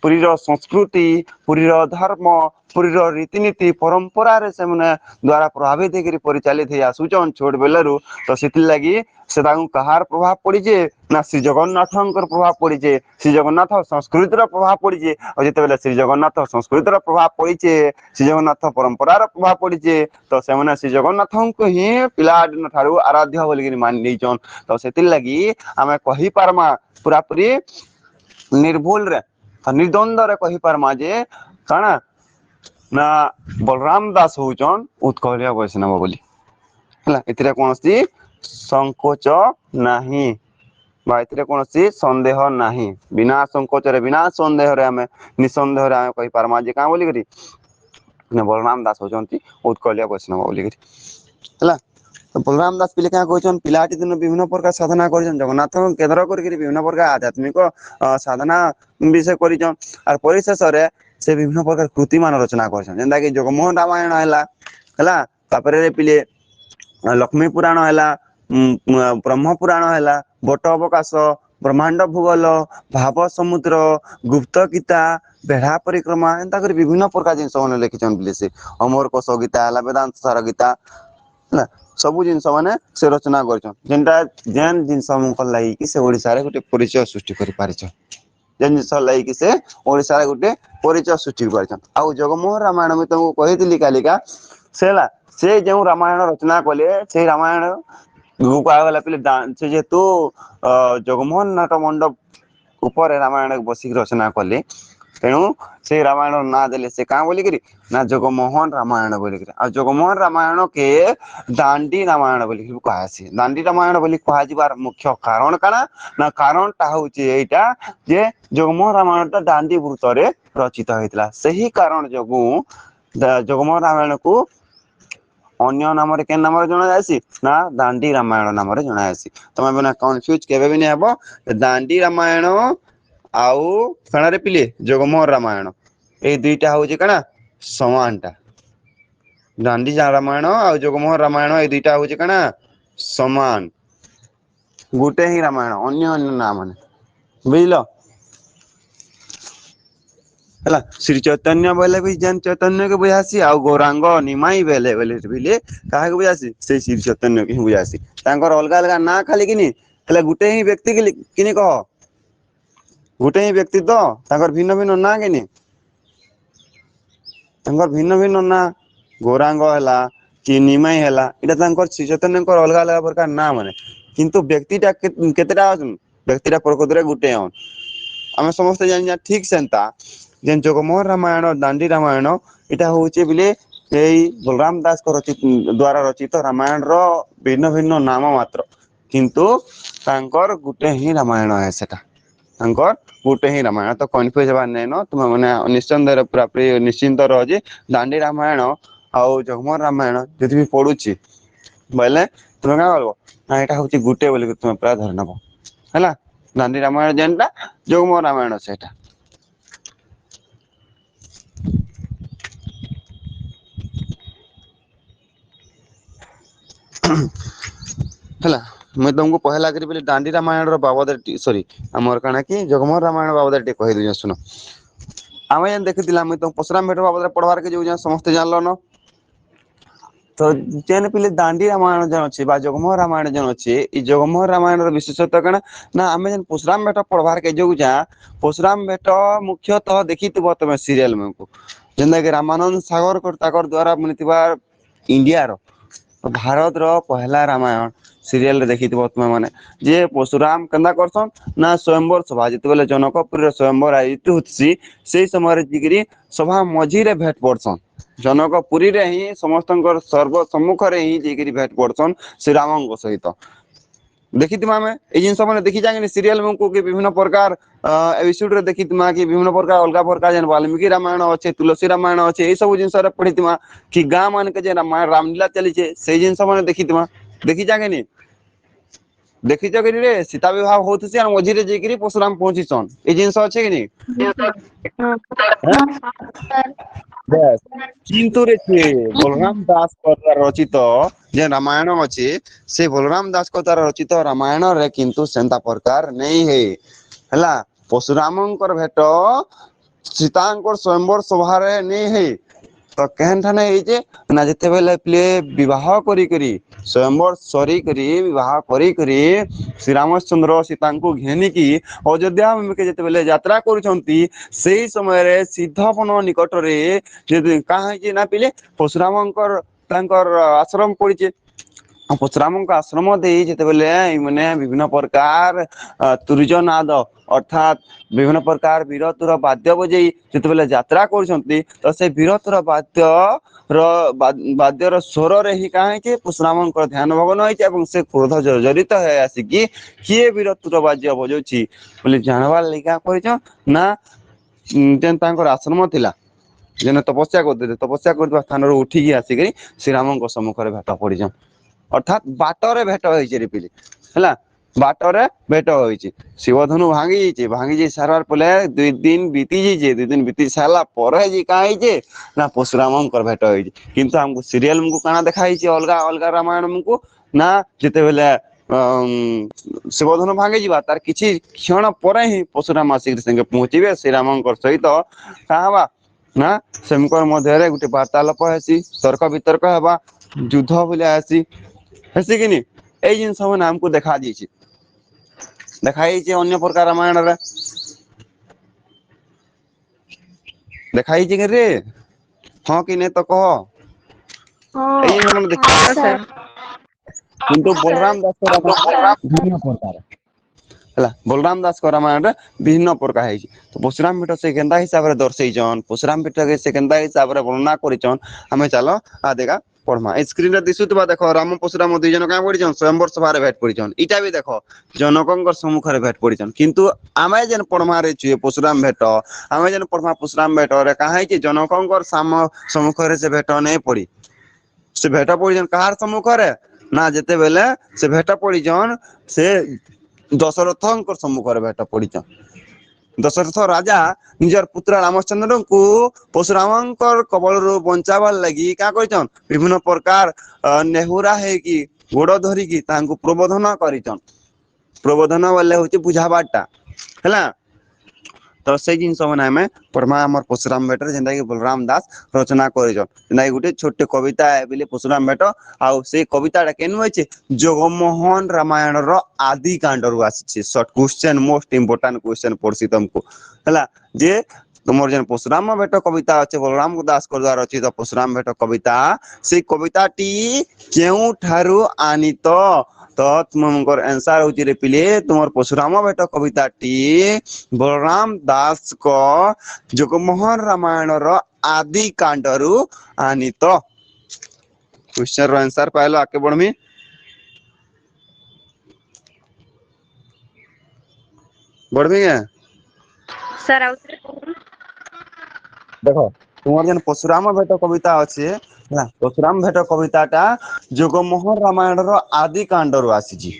ପୁରୀର ସଂସ୍କୃତି ପୁରୀର ଧର୍ମ ପୁରୀର ରୀତିନୀତି ପରମ୍ପରାରେ ସେମାନେ ଦ୍ଵାରା ପ୍ରଭାବିତ ହେଇକିରି ପରିଚାଳିତ ହେଇ ଆସୁଛନ୍ ଛୋଟ ବେଲରୁ ତ ସେଥିର୍ଲାଗି ସେ ତାଙ୍କୁ କାହାର ପ୍ରଭାବ ପଡିଛେ ନା ଶ୍ରୀ ଜଗନ୍ନାଥଙ୍କର ପ୍ରଭାବ ପଡିଛେ ଶ୍ରୀ ଜଗନ୍ନାଥ ସଂସ୍କୃତିର ପ୍ରଭାବ ପଡିଛେ ଆଉ ଯେତେବେଳେ ଶ୍ରୀ ଜଗନ୍ନାଥ ସଂସ୍କୃତିର ପ୍ରଭାବ ପଡିଛେ ଶ୍ରୀ ଜଗନ୍ନାଥ ପରମ୍ପରାର ପ୍ରଭାବ ପଡିଛେ ତ ସେମାନେ ଶ୍ରୀ ଜଗନ୍ନାଥଙ୍କୁ ହିଁ ପିଲା ଦିନ ଠାରୁ ଆରାଧ୍ୟ ବୋଲିକିରି ମାନି ନେଇଛନ୍ ତ ସେଥିର୍ଲାଗି ଆମେ କହିପାରମା ପୁରାପୁରି ନିର୍ଭୁଲରେ ନିର୍ଦ୍ଵନ୍ଦରେ କହିପାରମା ଯେ କାଣା ନା ବଳରାମ ଦାସ ହଉଛନ୍ ଉତ୍କଳୀୟ ବୈଷ୍ଣବ ବୋଲି ହେଲା ଏଥିରେ କୌଣସି ସଂକୋଚ ନାହିଁ ବା ଏଥିରେ କୌଣସି ସନ୍ଦେହ ନାହିଁ ବିନା ସଂଙ୍କୋଚରେ ବିନା ସନ୍ଦେହରେ ଆମେ ନିଃସନ୍ଦେହରେ ଆମେ କହିପାରମା ଯେ କାଁ ବୋଲିକରି ବଳରାମ ଦାସ ହଉଛନ୍ତି ଉତ୍କଳୀୟ ବୈଷ୍ଣବ ବୋଲିକରି ହେଲା ବଳରାମ ଦାସ ପିଲେ କାଁ କହିଛନ୍ତି ପିଲାଟି ଦିନ ବିଭିନ୍ନ ପ୍ରକାର ସାଧନା କରିଛନ୍ତି ଜଗନ୍ନାଥଙ୍କୁ କେନ୍ଦ୍ର କରିକିରି ବିଭିନ୍ନ ପ୍ରକାର ଆଧ୍ୟାତ୍ମିକ ସାଧନା ବିଷୟ କରିଛନ୍ ଆର୍ ପରିଶେଷରେ ସେ ବିଭିନ୍ନ ପ୍ରକାର କୃତି ମାନ ରଚନା କରିଛନ୍ତି ଯେନ୍ତା କି ଜଗମୋହନ ରାମାୟଣ ହେଲା ତାପରେ ପିଲେ ଲକ୍ଷ୍ମୀ ପୁରାଣ ହେଲା ବ୍ରହ୍ମ ପୁରାଣ ହେଲା ବଟ ଅବକାଶ ବ୍ରହ୍ମାଣ୍ଡ ଭୂଗୋଲ ଭାବ ସମୁଦ୍ର ଗୁପ୍ତ ଗୀତା ବେଢା ପରିକ୍ରମା ଏନ୍ତା କରି ବିଭିନ୍ନ ପ୍ରକାର ଜିନିଷ ମାନେ ଲେଖିଛନ୍ତି ବୋଲି ସେ ଅମର କୋଷ ଗୀତା ହେଲା ବେଦାନ୍ତ ସାର ଗୀତା ହେଲା ସବୁ ଜିନିଷ ମାନେ ସେ ରଚନା କରିଛନ୍ ଯେନ୍ଟା ଯେନ୍ ଜିନିଷ ଆମକୁ ଲାଗିକି ସେ ଓଡିଶାରେ ଗୋଟେ ପରିଚୟ ସୃଷ୍ଟି କରିପାରିଛ ଯେନ୍ ଜିନିଷ ଲାଗିକି ସେ ଓଡିଶାରେ ଗୋଟେ ପରିଚୟ ସୃଷ୍ଟି କରିଛନ୍ ଆଉ ଜଗମୋହନ ରାମାୟଣ ମୁଁ ତମକୁ କହିଥିଲି କାଲିକା ସେ ହେଲା ସେ ଯେଉଁ ରାମାୟଣ ରଚନା କଲେ ସେଇ ରାମାୟଣ କୁହାଗଲା ପିଲେ ସେ ଯେହେତୁ ଜଗମୋହନ ନାଟ ମଣ୍ଡପ ଉପରେ ରାମାୟଣ ବସିକି ରଚନା କଲେ ତେଣୁ ସେଇ ରାମାୟଣର ନାଁ ଦେଲେ ସେ କାଁ ବୋଲିକିରି ନା ଜଗମୋହନ ରାମାୟଣ ବୋଲିକିରି ଆଉ ଜଗମୋହନ ରାମାୟଣ କେ ଦାଣ୍ଡି ରାମାୟଣ ବୋଲି କୁହାଯାସି ଦାଣ୍ଡି ରାମାୟଣ ବୋଲି କୁହାଯିବାର ମୁଖ୍ୟ କାରଣ କାଣା ନା କାରଣ ଟା ହଉଛି ଏଇଟା ଯେ ଜଗମୋହନ ରାମାୟଣ ଟା ଦାଣ୍ଡି ବୃତ୍ତରେ ରଚିତ ହେଇଥିଲା ସେହି କାରଣ ଯୋଗୁ ଜଗମୋହନ ରାମାୟଣକୁ ଅନ୍ୟ ନାମରେ କେନ୍ ନାମରେ ଜଣା ଯାଇସି ନା ଦାଣ୍ଡି ରାମାୟଣ ନାମରେ ଜଣା ଯାଇସି ତମେ ମାନେ କନଫ୍ୟୁଜ କେବେ ବି ନାଇଁ ହବ ଦାଣ୍ଡି ରାମାୟଣ ଆଉ ଫେଣାରେ ପିଲେ ଜଗମୋହନ ରାମାୟଣ ଏଇ ଦୁଇଟା ହଉଛି କାଣା ସମାନ ଟା ଦାଣ୍ଡି ରାମାୟଣ ଆଉ ଜଗମୋହନ ରାମାୟଣ ଏଇ ଦିଟା ହଉଛି କାଣା ସମାନ ଗୋଟେ ହିଁ ରାମାୟଣ ଅନ୍ୟ ଅନ୍ୟ ନାଁ ମାନେ ବୁଝିଲ ହେଲା ଶ୍ରୀ ଚୈତନ୍ୟ ବୋଇଲେ ବି ଯେନ୍ ଚୈତନ୍ୟ କେ ବୁଝାସି ଆଉ ଗୌରାଙ୍ଗ ନିମାଇ ବେଲେ କାହାକୁ ବୁଝାସି ସେଇ ଶ୍ରୀ ଚୈତନ୍ୟ କେ ହିଁ ବୁଝାସି ତାଙ୍କର ଅଲଗା ଅଲଗା ନାଁ ଖାଲି କିନି ହେଲେ ଗୋଟେ ହିଁ ବ୍ୟକ୍ତି କିନି କହ ଗୋଟେ ହିଁ ବ୍ୟକ୍ତି ତ ତାଙ୍କର ଭିନ୍ନ ଭିନ୍ନ ନାଁ କେନି ତାଙ୍କର ଭିନ୍ନ ଭିନ୍ନ ନାଁ ଗୌରାଙ୍ଗ ହେଲା କି ନିମାଇ ହେଲା ଏଇଟା ତାଙ୍କର ଶ୍ରୀ ଚୈତନ୍ୟଙ୍କର ଅଲଗା ଅଲଗା ପ୍ରକାର ନାଁ ମାନେ କିନ୍ତୁ ବ୍ୟକ୍ତିଟା କେତେଟା ଅଛନ୍ ବ୍ୟକ୍ତିଟା ପ୍ରକୃତରେ ଗୋଟେ ଅନ୍ ଆମେ ସମସ୍ତେ ଜାଣିଛେ ଠିକ ସେନ୍ତା ଯେ ଜଗମୋହନ ରାମାୟଣ ଦାଣ୍ଡି ରାମାୟଣ ଏଇଟା ହଉଛି ବୋଲେ ଏଇ ବଳରାମ ଦାସଙ୍କ ଦ୍ଵାରା ରଚିତ ରାମାୟଣ ର ଭିନ୍ନ ଭିନ୍ନ ନାମ ମାତ୍ର କିନ୍ତୁ तांकर गुटे ही रामायण है सेटा तांकर गुटे ही रामायण तो कन्फ्यूज हबार नै न तुम माने निश्चिंत पूरा निश्चिंत रह जे दांडी रामायण आउ जगमोहन रामायण जदि भी पढुची बोले तुम का करबो ना एटा होची गुटे बोली तुम पूरा धर नबो हैला दांडी रामायण जेनटा जगमोहन रामायण सेटा हैला मैं तुमको पहला करी बोले दांडी रामायण रो बाबद सॉरी हमर काना कि जगमोहन रामायण बाबद टे कहि दियो सुनो आमे जन देखितिला मैं तुम परशुराम भेट बाबद पढ़वार के जो समस्त जानलो न तो जेन पिले दांडी रामायण जन अछि बा जगमोहन रामायण जन अछि ई जगमोहन रामायण रो विशेषता कना ना आमे जन परशुराम भेट पढ़वार के जो जा परशुराम भेट मुख्यतः देखितबो तमे सीरियल में को जेंदा के रामानंद सागर को ताकर द्वारा बनितबा इंडिया रो भारत रो पहला रामायण सीरियल रे देखितबो तुम माने जे परशुराम कंदा करसन ना स्वयंवर सभा जते बेले जनकपुर रे स्वयंवर आयोजित होतसी सेही समय रे जिगिरी सभा मझी रे भेट पड़सन जनकपुरी रे ही समस्तंकर सर्व सम्मुख रे ही जिगिरी भेट पड़सन श्री रामंग सहित देखितमा में ए जिन सब देखि जांगे सीरियल में को के विभिन्न प्रकार एपिसोड रे देखितमा कि विभिन्न प्रकार अलगा प्रकार जन वाल्मीकि रामायण अच्छे तुलसी रामायण अच्छे ए सब जिन रे पढ़ितमा कि गां मान के जे रामायण रामलीला चली छे से जिन सब देखितमा देखि जांगे नि देखि जगे रे सीता विवाह होतसी और मझी रे जेगिरी परशुराम पहुंचीसन ए जिनस अच्छे कि नि बस किंतु रे छे बलराम दास द्वारा रचित जे रामायण अछि से बलराम दास को द्वारा रचित रामायण रे किंतु सेंता प्रकार नहीं है हला परशुरामंकर भेट सीतांकर स्वयंवर सभा रे नहीं है तो केहन ठाने है जे ना जते बेले प्ले विवाह करी करी स्वयंवर सरी करी विवाह करी करी श्री रामचंद्र सीता को घेनी की अयोध्या में के जते बेले यात्रा करूछंती सेही समय रे सिद्धवन निकट रे जे काहे जे ना पिले परशुरामंकर तांकर आश्रम पड़िचे परशुराम आश्रम दे जिते बेले माने विभिन्न प्रकार तुरजनाद अर्थात विभिन्न प्रकार वीरतुर वाद्य बजई जिते बेले यात्रा करछंती तो से वीरतुर वाद्य वाद्य रो स्वर रे ही काहे कि परशुराम ध्यान भगन होई एवं से क्रोध जर्जरित है आसिकी किए वीरतुर वाद्य बजौछि बोले जानवार लेका करिछ ना जेन तांकर आश्रम थिला जेने तपस्या करते तपस्या करबा स्थान रो उठी आसिकी श्री राम को सम्मुख रे भेट पड़िछ अर्थात बाटरे भेट होइचे रे पिले हला बाटरे भेट होइचे शिवधनु भांगी जे सारार पले 2 दिन बीती जे 2 दिन बीती साला परे जे काई जे ना परशुराम कर भेट होइचे किंतु हमको सीरियल हमको काना देखाई जे अलगा अलगा रामायण हमको ना जते बेले शिवधनु भांगी जीवा तार किछि क्षण परे ही परशुराम आसिक संगे पहुंचीबे श्री राम सहित काहबा ना सेमकर मध्य रे गुटे वार्तालाप हेसी तर्क वितर्क हेबा युद्ध बोले आसी हेसी कि नि ए जिन सब नाम को देखा दी छी देखाई जे अन्य प्रकार रामायण रे देखाई जे रे हां कि ने तो कह ए जिन हम देखा किंतु बलराम दास को रामायण भिन्न प्रकार हला बलराम दास को रामायण विभिन्न प्रकार है तो परशुराम भेट से केंदा हिसाब रे दर्शैछन परशुराम भेट के से केंदा हिसाब रे वर्णना करिछन हमें चलो आ देखा पढ़मा स्क्रीन रे दिसुतबा देखो राम परशुराम दुई जन का पड़िछन स्वयंवर सभा रे भेट पड़िछन इटा भी देखो जनकंकर सम्मुख रे भेट पड़िछन किंतु आमे जन पढ़मा रे छि परशुराम भेट आमे जन पढ़मा परशुराम भेट रे काहे कि जनकंकर सम्मुख रे से भेट नै पड़ी से भेट पड़िछन कहार सम्मुख रे ना जते बेले से भेट पड़िछन से दशरथंकर सम्मुख रे भेट पड़िछन दशरथ राजा निजर पुत्र रामचंद्र को परशुरामंकर कबल रो बंचावार लगी का करिछन विभिन्न प्रकार नेहुरा है कि गोड़ धरी कि तांको प्रबोधन करिछन प्रबोधन वाले होचे बुझाबाटा हैला तो से जिन सब नाम में परमा हमर परशुराम भेट जेंदा कि बलराम दास रचना करिछन जेंदा गुटे छोटे कविता है बिले परशुराम भेट आउ से कविताटा केनु होचे जगमोहन रामायण रो आदि कांड रु आसी short question most important question पड़सी तुमको हला जे तुमर जन परशुराम भेट कविता अच्छे बलराम दास को द्वारा रचित परशुराम भेट कविता से कविता टी केउ ठारू आनित तो तुमकर आंसर होची रे पिले तुमर परशुराम भेट कविता टी बलराम दास को जगमोहन रामायण रो आदि कांड रु आनित क्वेश्चन रो आंसर पाइलो आके बढ़मी बढ़बी के सर आउ देखो तुमर जन परशुराम भेट कविता अछि ହେଲା परशुराम भेट कविताटा जोगमोहन रामायण रो आदि कांड रो आसीजी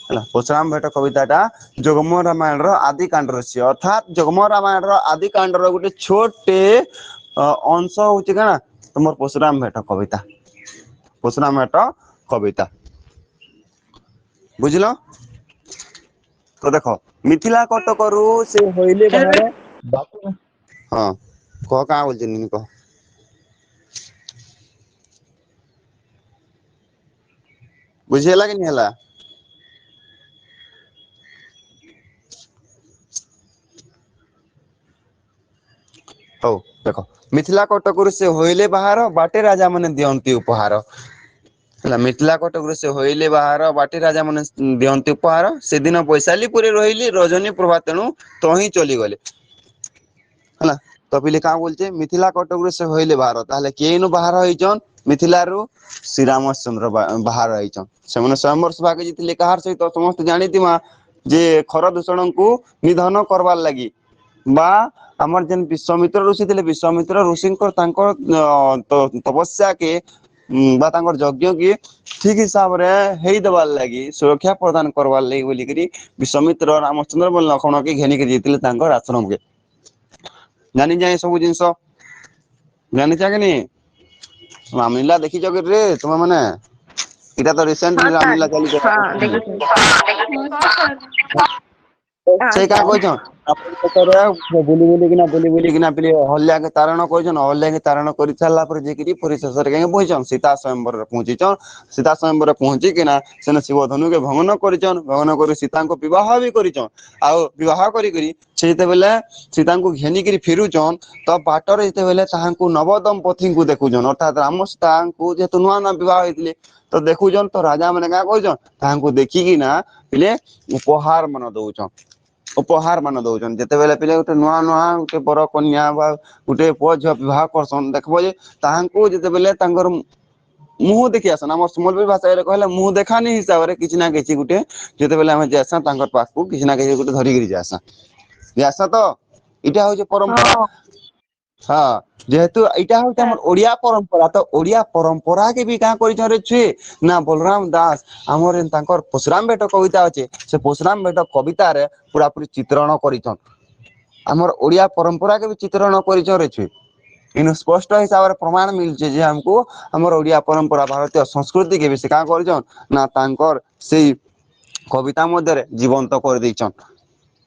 ହେଲା परशुराम भेट कविताटा जोगमोहन रामायण रो आदि कांड रो अछि अर्थात जोगमोहन रामायण रो आदि कांड रो गुटे छोटे अंश होची का तुमर परशुराम भेट कविता परशुराम भेट कविता बुझिलो तो देखो मिथिला कटकरू से होइले बाहर बापू हाँ कह कहाँ बोल कह बुझेला कि नहीं हला हौ देखो मिथिला कटकरू से होइले बाहर बाटे राजा माने दियंती उपहार ହେଲା ମିथिला କଟକରୁ ସେ ହୋଇଲେ ବାହାର ବାଟି ରାଜା ମାନେ ଦିଅନ୍ତି ଉପହାର ସେଦିନ ବୈଶାଲୀପୁରେ ରହିଲି ରଜନୀ ପ୍ରଭା ତେଣୁ ତହିଁ ଚଲିଗଲେ ହେଲା ତ ପିଲେ କାଁ ବୋଲଛେ ମିଥିଲା କଟକରୁ ସେ ହୋଇଲେ ବାହାର ତାହେଲେ କେଇନୁ ବାହାର ହେଇଛନ୍ ମିଥିଲାରୁ ଶ୍ରୀରାମଚନ୍ଦ୍ର ବାହାର ହେଇଛନ୍ ସେମାନେ ସ୍ୱୟଂବର ସଭାକେ ଜିତିଲେ କାହାର ସହିତ ସମସ୍ତେ ଜାଣିଥିମା ଯେ ଖର ଦୂଷଣଙ୍କୁ ନିଧନ କରବାର ଲାଗି ବା ଆମର ଯେନ୍ ବିଶ୍ୱାମିତ୍ର ଋଷି ଥିଲେ ବିଶ୍ୱାମିତ୍ର ଋଷିଙ୍କର ତାଙ୍କର ତପସ୍ୟା କେ ବା ତାଙ୍କର ଯଜ୍ଞ କି ଠିକ ହିସାବରେ ହେଇଦବାର ଲାଗି ସୁରକ୍ଷା ପ୍ରଦାନ କରବାର ଲାଗି ବୋଲିକରି ବିଶ୍ୱାମିତ୍ର ରାମଚନ୍ଦ୍ର ବ ଲକ୍ଷ୍ମଣ କେ ଘେନିକି ଯାଇଥିଲେ ତାଙ୍କର ଆଶ୍ରମକେ ଜାନି ଯାଏ ସବୁ ଜିନିଷ ଜାଣିଛ କି ନି ମାମିଲା ଦେଖିଛ କି ରେ ତୁମେ ମାନେ ଏଇଟା ତ ରିସେଣ୍ଟଲି हाँ सर ରାମଲୀଳା ଚାଲିଛି हाँ देखिए हाँ ସେଇ କାଁ सर କହିଛନ୍ ବୁଲି ବୁଲିକିନା ପିଲେ ଅହଲ୍ୟାକେ ତାରଣ କରିଛନ୍ ଅହଲ୍ୟାକେ ତାରଣ କରି ସାରିଲା ପରେ ଯାଇକିରି ପରିଶେଷରେ କାହିଁକି ବହିଛନ୍ ସୀତା ସ୍ୱୟଂବରରେ ପହଞ୍ଚିଛନ୍ ସୀତା ସ୍ୱୟଂବରରେ ପହଞ୍ଚିକିନା ସେନେ ଶିବ ଧନୁକେ ଭଙ୍ଗନ କରିଛନ୍ ଭଙ୍ଗନ କରି ସୀତାଙ୍କୁ ବିବାହ ବି କରିଛନ୍ ଆଉ ବିବାହ କରିକିରି ସେ ଯେତେବେଳେ ସୀତାଙ୍କୁ ଘେନିକିରି ଫିରୁଛନ୍ ତ ବାଟରେ ଯେତେବେଳେ ତାହାଙ୍କୁ ନବ ଦମ୍ପତିଙ୍କୁ ଦେଖୁଛନ୍ ଅର୍ଥାତ ରାମ ସୀତାଙ୍କୁ ଯେହେତୁ ନୂଆ ନୂଆ ବିବାହ ହେଇଥିଲେ ତ ଦେଖୁଛନ୍ ତ ରାଜା ମାନେ କାଁ କହିଛନ୍ ତାହାଙ୍କୁ ଦେଖିକିନା ପିଲେ ଉପହାର ମାନ ଦଉଛନ୍ ଉପହାର ମାନ ଦଉଛନ୍ ଯେତେବେଳେ ପିଲେ ଗୋଟେ ନୂଆ ନୂଆ ଗୋଟେ ବର କନ୍ୟା ବା ଗୋଟେ ପୁଅ ଝିଅ ବିବାହ କରସନ୍ ଦେଖିବ ଯେ ତାହାଙ୍କୁ ଯେତେବେଳେ ତାଙ୍କର ମୁହଁ ଦେଖି ଆସନ୍ ଆମର ସମ୍ବଲପୁରୀ ଭାଷାରେ କହିଲେ ମୁହଁ ଦେଖାନି ହିସାବରେ କିଛି ନା କିଛି ଗୋଟେ ଯେତେବେଳେ ଆମେ ଯାଏସା ତାଙ୍କର ପାଖକୁ କିଛି ନା କିଛି ଗୋଟେ ଧରିକିରି ଯାଏସା ଯାଏସା ତ ଏଇଟା ହଉଛି ପରମ୍ପରା हाँ ହଁ ଯେହେତୁ ଏଇଟା ହଉଛି ଆମର ଓଡିଆ ପରମ୍ପରା ତ ଓଡିଆ ପରମ୍ପରା କେ ବି କାଁ କରିଛନ୍ ରେ ଛୁଏ ନା ବଳରାମ ଦାସ ଆମର ତାଙ୍କର ପଶୁରାମ ଭେଟ କବିତା ଅଛି ସେ ପଶୁରାମ ଭେଟ କବିତାରେ ପୁରା ପୁରି ଚିତ୍ରଣ କରିଛନ୍ ଆମର ଓଡିଆ ପରମ୍ପରା କେ ବି ଚିତ୍ରଣ କରିଛନ୍ ରେ ଛୁଏ ଇନୁ ସ୍ପଷ୍ଟ ହିସାବରେ ପ୍ରମାଣ ମିଳୁଛି ଯେ ଆମକୁ ଆମର ଓଡିଆ ପରମ୍ପରା ଭାରତୀୟ ସଂସ୍କୃତି କେ ବି ସେ କାଁ କରିଛନ୍ ନା ତାଙ୍କର ସେଇ କବିତା ମଧ୍ୟରେ ଜୀବନ୍ତ କରିଦେଇଛନ୍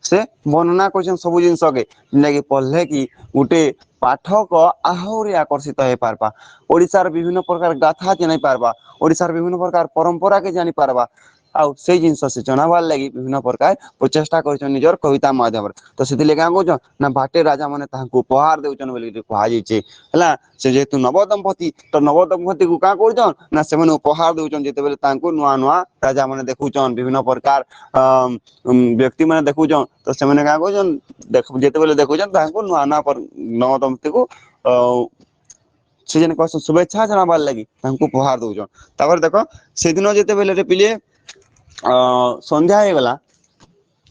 ସେ ବର୍ଣ୍ଣନା କରୁଛନ୍ ସବୁ ଜିନିଷକେ ଯେନ୍ଟାକି ପଢିଲେ କି ଗୋଟେ ପାଠକ ଆହୁରି ଆକର୍ଷିତ ହେଇପାରବା ଓଡିଶାର ବିଭିନ୍ନ ପ୍ରକାର ଗାଥା ଜାଣି ପାରବା ଓଡିଶାର ବିଭିନ୍ନ ପ୍ରକାର ପରମ୍ପରା କେ ଜାଣି ପାରବା ଆଉ ସେଇ ଜିନିଷ ସେ ଜଣାବାର ଲାଗି ବିଭିନ୍ନ ପ୍ରକାର ପ୍ରଚେଷ୍ଟା କରିଛନ୍ତି ନିଜର କବିତା ମାଧ୍ୟମରେ ତ ସେଥିଲାଗି କାଁ କହୁଛନ୍ ନା ବାଟେ ରାଜା ମାନେ ତାହାଙ୍କୁ ଉପହାର ଦଉଛନ୍ ବୋଲି କୁହାଯାଇଛି ହେଲା ସେ ଯେହେତୁ ନବ ଦମ୍ପତି ତ ନବ ଦମ୍ପତି କୁ କାଁ କରୁଛନ୍ ନା ସେମାନେ ଉପହାର ଦଉଛନ୍ ଯେତେବେଳେ ତାଙ୍କୁ ନୂଆ ନୂଆ ରାଜା ମାନେ ଦେଖୁଛନ୍ ବିଭିନ୍ନ ପ୍ରକାର ବ୍ୟକ୍ତି ମାନେ ଦେଖୁଛନ୍ ତ ସେମାନେ କାଁ କହୁଛନ୍ ଯେତେବେଳେ ଦେଖୁଛନ୍ ତାହାଙ୍କୁ ନୂଆ ନୂଆ ନବ ଦମ୍ପତିକୁ ସେ ଯେନ୍ କହୁଛନ୍ ଶୁଭେଚ୍ଛା ଜଣାବାର ଲାଗି ତାଙ୍କୁ ଉପହାର ଦଉଛନ୍ ତାପରେ ଦେଖ ସେଦିନ ଯେତେବେଳେ ପିଲେ ସନ୍ଧ୍ୟା ହେଇଗଲା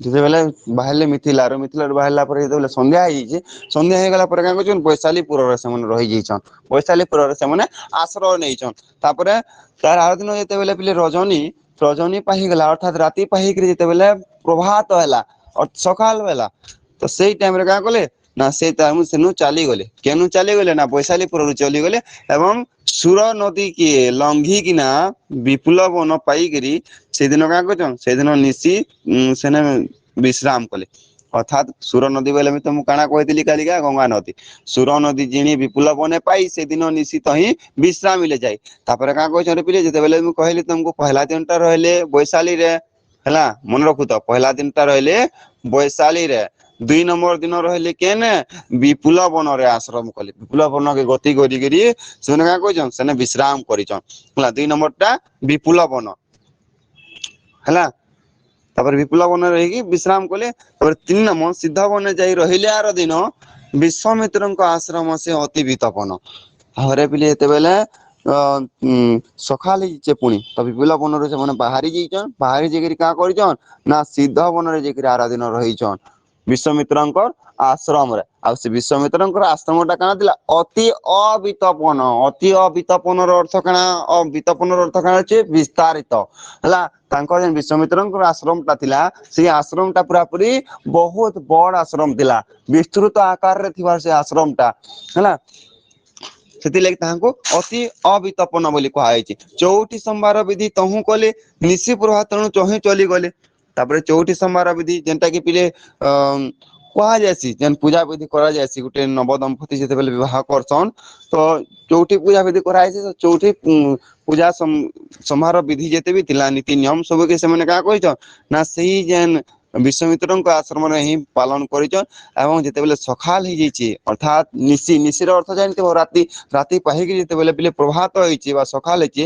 ଯେତେବେଳେ ବାହାରିଲେ ମିଥିଲାରୁ ବାହାରିଲା ପରେ ଯେତେବେଳେ ସନ୍ଧ୍ୟା ହେଇଯାଇଛି ସନ୍ଧ୍ୟା ହେଇଗଲା ପରେ କାଁ କରୁଛନ୍ ବୈଶାଲୀପୁରରେ ସେମାନେ ରହିଯାଇଛନ୍ ବୈଶାଲୀପୁରରେ ସେମାନେ ଆଶ୍ରୟ ନେଇଛନ୍ ତାପରେ ତାର ଆର ଦିନ ଯେତେବେଳେ ପିଲେ ରଜନୀ ପାହିଗଲା ଅର୍ଥାତ ରାତି ପାହିକିରି ଯେତେବେଳେ ପ୍ରଭାତ ହେଲା ସକାଳ ହେଲା ତ ସେଇ ଟାଇମରେ କାଁ କଲେ ନା ସେଇ ସେନୁ ଚାଲିଗଲେ କେନୁ ଚାଲିଗଲେ ନା ବୈଶାଲୀପୁରରୁ ଚାଲିଗଲେ ଏବଂ ସୁର ନଦୀ କିଏ ଲଙ୍ଘିକିନା ବିପୁଲ ବନ ପାଇକିରି ସେଇଦିନ କାଁ କରୁଛନ୍ ସେଇଦିନ ନିଶି ସେନେ ବିଶ୍ରାମ କଲେ ଅର୍ଥାତ ସୁର ନଦୀ ବୋଇଲେ ବି ତ ମୁଁ କାଣା କହିଥିଲି କାଲିକା ଗଙ୍ଗା ନଦୀ ସୁର ନଦୀ ଜିଣି ବିପୁଲ ବନେ ପାଇ ସେଦିନ ନିଶ୍ଚିତ ହିଁ ବିଶ୍ରାମିଲେ ଯାଇ ତାପରେ କାଁ କହିଛନ୍ତି ପିଲେ ଯେତେବେଳେ ମୁଁ କହିଲି ତମକୁ ପହିଲା ଦିନଟା ରହିଲେ ବୈଶାଳୀରେ ହେଲା ମନେ ରଖୁ ତ ପହିଲା ଦିନଟା ରହିଲେ ବୈଶାଳୀରେ 2 ନମ୍ବର ଦିନ ରହିଲେ କେନେ ବିପୁଲ ବନରେ ଆଶ୍ରମ କଲେ ବିପୁଲ ବନକେ ଗତି କରିକିରି ସେମାନେ କାଁ କହିଛନ୍ ସେନେ ବିଶ୍ରାମ କରିଛନ୍ ହେଲା 2 ନମ୍ବର ଟା ବିପୁଲ ବନ ହେଲା ତାପରେ ବିପୁଲ ବନରେ ରହିକି ବିଶ୍ରାମ କଲେ ତାପରେ 3 ନମ୍ବର ସିଦ୍ଧ ବନେ ଯାଇ ରହିଲେ ଆର ଦିନ ବିଶ୍ୱାମିତ୍ରଙ୍କ ଆଶ୍ରମ ସେ ଅତି ବିତପନ ଭାବରେ ପିଲେ ଯେତେବେଳେ ସଖାଳ ହେଇଛେ ପୁଣି ତ ବିପୁଲ ବନରୁ ସେମାନେ ବାହାରି ଯାଇଛନ୍ ବାହାରି ଯାଇକରି କାଁ କରିଛନ୍ ନା ସିଦ୍ଧ ବନରେ ଯାଇକରି ଆରାଧନା ରହିଛନ୍ ବିଶ୍ୱାମିତ୍ରଙ୍କର ଆଶ୍ରମରେ ଆଉ ସେ ବିଶ୍ୱାମିତ୍ରଙ୍କର ଆଶ୍ରମ ଟା କାଣା ଥିଲା ଅତି ଅବିତପନ ଅତି ଅବିତପନର ଅର୍ଥ କାଣା ଅବିତପନର ଅର୍ଥ କାଣା ଅଛି ବିସ୍ତାରିତ ହେଲା ତାଙ୍କର ଯେନ୍ ବିଶ୍ୱାମିତ୍ରଙ୍କର ଆଶ୍ରମ ଟା ଥିଲା ସେଇ ଆଶ୍ରମ ଟା ପୁରା ପୁରି ବହୁତ ବଡ ଆଶ୍ରମ ଥିଲା ବିସ୍ତୃତ ଆକାରରେ ଥିବା ସେ ଆଶ୍ରମ ଟା ହେଲା ସେଥିଲାଗି ତାହାଙ୍କୁ ଅତି ଅବିତପନ ବୋଲି କୁହାଯାଇଛି ଚଉଠି ସମ୍ବାର ବିଧି ତହୁଁ କଲେ ନିଶି ପ୍ରଭାତଣୁ ଚହିଁ ଚଲିଗଲେ ତାପରେ ଚଉଠି ସମ୍ବାର ବିଧି ଯେନ୍ଟା କି ପିଲେ କୁହାଯାଏସି ଯେନ୍ ପୂଜା ବିଧି କରାଯାଏସି ଗୋଟେ ନବ ଦମ୍ପତି ଯେତେବେଳେ ବିବାହ କରସନ୍ ତ ଚଉଠି ପୂଜା ବିଧି କରାଯାଇଛି ତ ଚଉଠି ପୂଜା ସମାରୋହ ବିଧି ଯେତେ ବି ଥିଲା ନୀତି ନିୟମ ସବୁକେ ସେମାନେ କାଁ କହିଛନ୍ ନା ସେଇ ଯେନ୍ ବିଶ୍ୱାମିତ୍ରଙ୍କ ଆଶ୍ରମରେ ହିଁ ପାଳନ କରିଛନ୍ ଏବଂ ଯେତେବେଳେ ସକାଳ ହେଇଯାଇଛି ଅର୍ଥାତ୍ ନିଶିର ଅର୍ଥ ଜାଣିଥିବ ରାତି ରାତି ପାହିକି ଯେତେବେଳେ ପିଲେ ପ୍ରଭାତ ହେଇଛି ବା ସକାଳ ହେଇଛି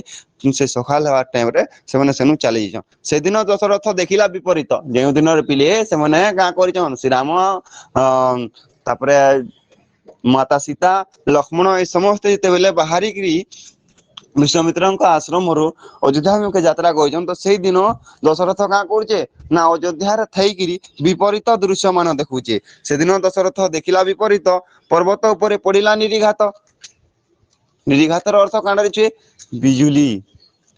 ସେ ସକାଳ ହେବା ଟାଇମରେ ସେମାନେ ସେନୁ ଚାଲି ଯାଇଛନ୍ ସେଦିନ ଦଶରଥ ଦେଖିଲା ବିପରୀତ ଯେଉଁ ଦିନରେ ପିଲେ ସେମାନେ କାଁ କରିଛନ୍ ଶ୍ରୀରାମ ତାପରେ ମାତା ସୀତା ଲକ୍ଷ୍ମଣ ଏ ସମସ୍ତେ ଯେତେବେଳେ ବାହାରିକିରି ବିଶ୍ୱାମିତ୍ରଙ୍କ ଆଶ୍ରମରୁ ଅଯୋଧ୍ୟାମୁଖେ ଯାତ୍ରା କରିଛନ୍ତି ତ ସେଇ ଦିନ ଦଶରଥ କାଁ କରୁଛେ ନା ଅଯୋଧ୍ୟାରେ ଥାଇକିରି ବିପରୀତ ଦୃଶ୍ୟ ମାନ ଦେଖୁଛେ ସେଦିନ ଦଶରଥ ଦେଖିଲା ବିପରୀତ ପର୍ବତ ଉପରେ ପଡିଲା ନିରିଘାତ ନିରିଘାତର ଅର୍ଥ କାଣା ରହିଛି ବିଜୁଳି